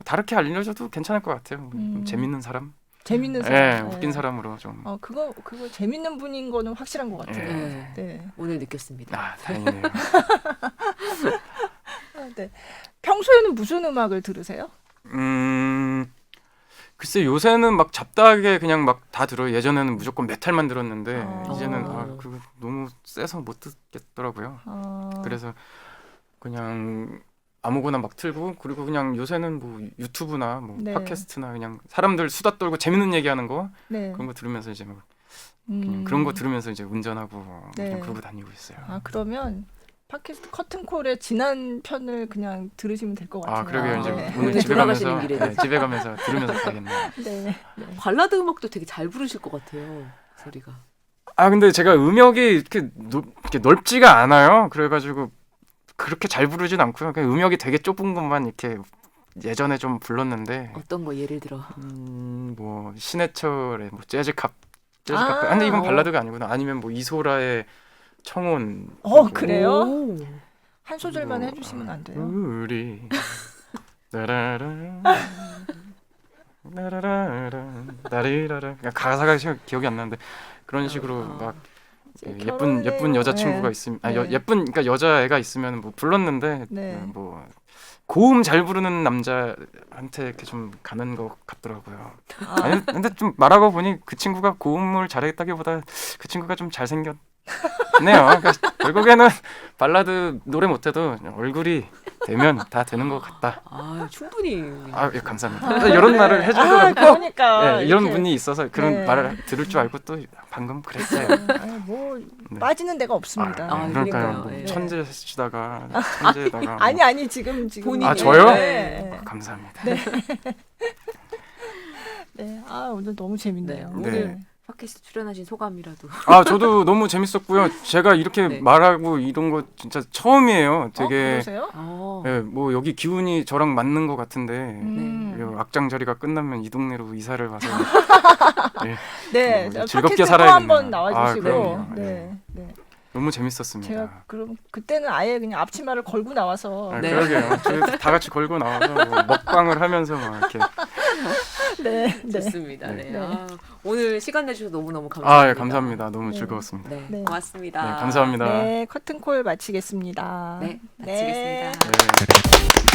다르게 알려줘도 괜찮을 것 같아요. 좀 재밌는 사람, 재밌는 사람, 웃긴 사람으로 좀. 그거 재밌는 분인 거는 확실한 것 같아요. 네. 네. 오늘 느꼈습니다. 아 다행이네요. 네. 평소에는 무슨 음악을 들으세요? 글쎄 요새는 막 잡다하게 그냥 막 다 들어요. 예전에는 무조건 메탈만 들었는데 이제는 그거 너무 세서 못 듣겠더라고요. 그래서 그냥 아무거나 막 틀고 그리고 그냥 요새는 뭐 유튜브나 뭐 네. 팟캐스트나 그냥 사람들 수다 떨고 재밌는 얘기하는 거 네. 그런 거 들으면서 이제 막 그냥 그런 거 들으면서 이제 운전하고 네. 그냥 그러고 다니고 있어요. 그러면 팟캐스트 커튼콜의 지난 편을 그냥 들으시면 될 것 같아요. 그러게요. 이제 네. 오늘 오늘 집에 가면서 돌아가시는 길에. 집에 가면서 들으면서 가야겠네요. 네. 발라드 음악도 되게 잘 부르실 것 같아요. 소리가. 근데 제가 음역이 이렇게 넓지가 않아요. 그래가지고 그렇게 잘 부르진 않고요. 그냥 음역이 되게 좁은 것만 이렇게 예전에 좀 불렀는데 어떤 거 예를 들어. 뭐 신해철의 뭐 재즈캅. 근데 이건 발라드가 아니구나. 아니면 뭐 이소라의 청혼. 그래요? 오. 한 소절만 해주시면 안 돼요? 우리 나라라 나라라 나리라라 가사가 기억이 안 나는데 그런 식으로 막 예쁜 여자친구가 있으면 예쁜 그러니까 여자애가 있으면 뭐 불렀는데 네. 뭐 고음 잘 부르는 남자한테 이렇게 좀 가는 것 같더라고요. 아니 근데 좀 말하고 보니 그 친구가 고음을 잘했다기보다 그 친구가 좀 잘생겼네요. 그러니까 결국에는 발라드 노래 못해도 얼굴이 되면 다 되는 것 같다. 충분히. 예, 감사합니다. 이런 말을 해주더라고요. 그러니까 이런 이렇게. 분이 있어서 그런 네. 말을 들을 줄 알고 또 방금 그랬어요. 뭐 네. 빠지는 데가 없습니다. 그러니까요. 그러니까요. 뭐 네. 천재시다가 천재다가 아니 지금 본인이. 저요? 네. 감사합니다. 네. 오늘 너무 재밌네요. 네. 오늘 팟캐스트 출연하신 소감이라도. 저도 너무 재밌었고요. 제가 이렇게 네. 말하고 이런 거 진짜 처음이에요. 되게 그러세요? 뭐 여기 기운이 저랑 맞는 것 같은데 이 악장 자리가 끝나면 이 동네로 이사를 와서 네. 뭐 즐겁게 팟캐스트 또 살아야겠네요. 한번 나와주시고. 그럼요. 네. 네. 너무 재밌었습니다. 제가 그럼 그때는 아예 그냥 앞치마를 걸고 나와서 네. 그러게요. 저희 다 같이 걸고 나와서 뭐 먹방을 하면서 막 이렇게 네. 좋습니다. 네. 네. 오늘 시간 내주셔서 너무너무 감사합니다. 예, 감사합니다. 너무 네. 즐거웠습니다. 네. 네. 고맙습니다. 네, 감사합니다. 네, 커튼콜 마치겠습니다. 네, 마치겠습니다. 네.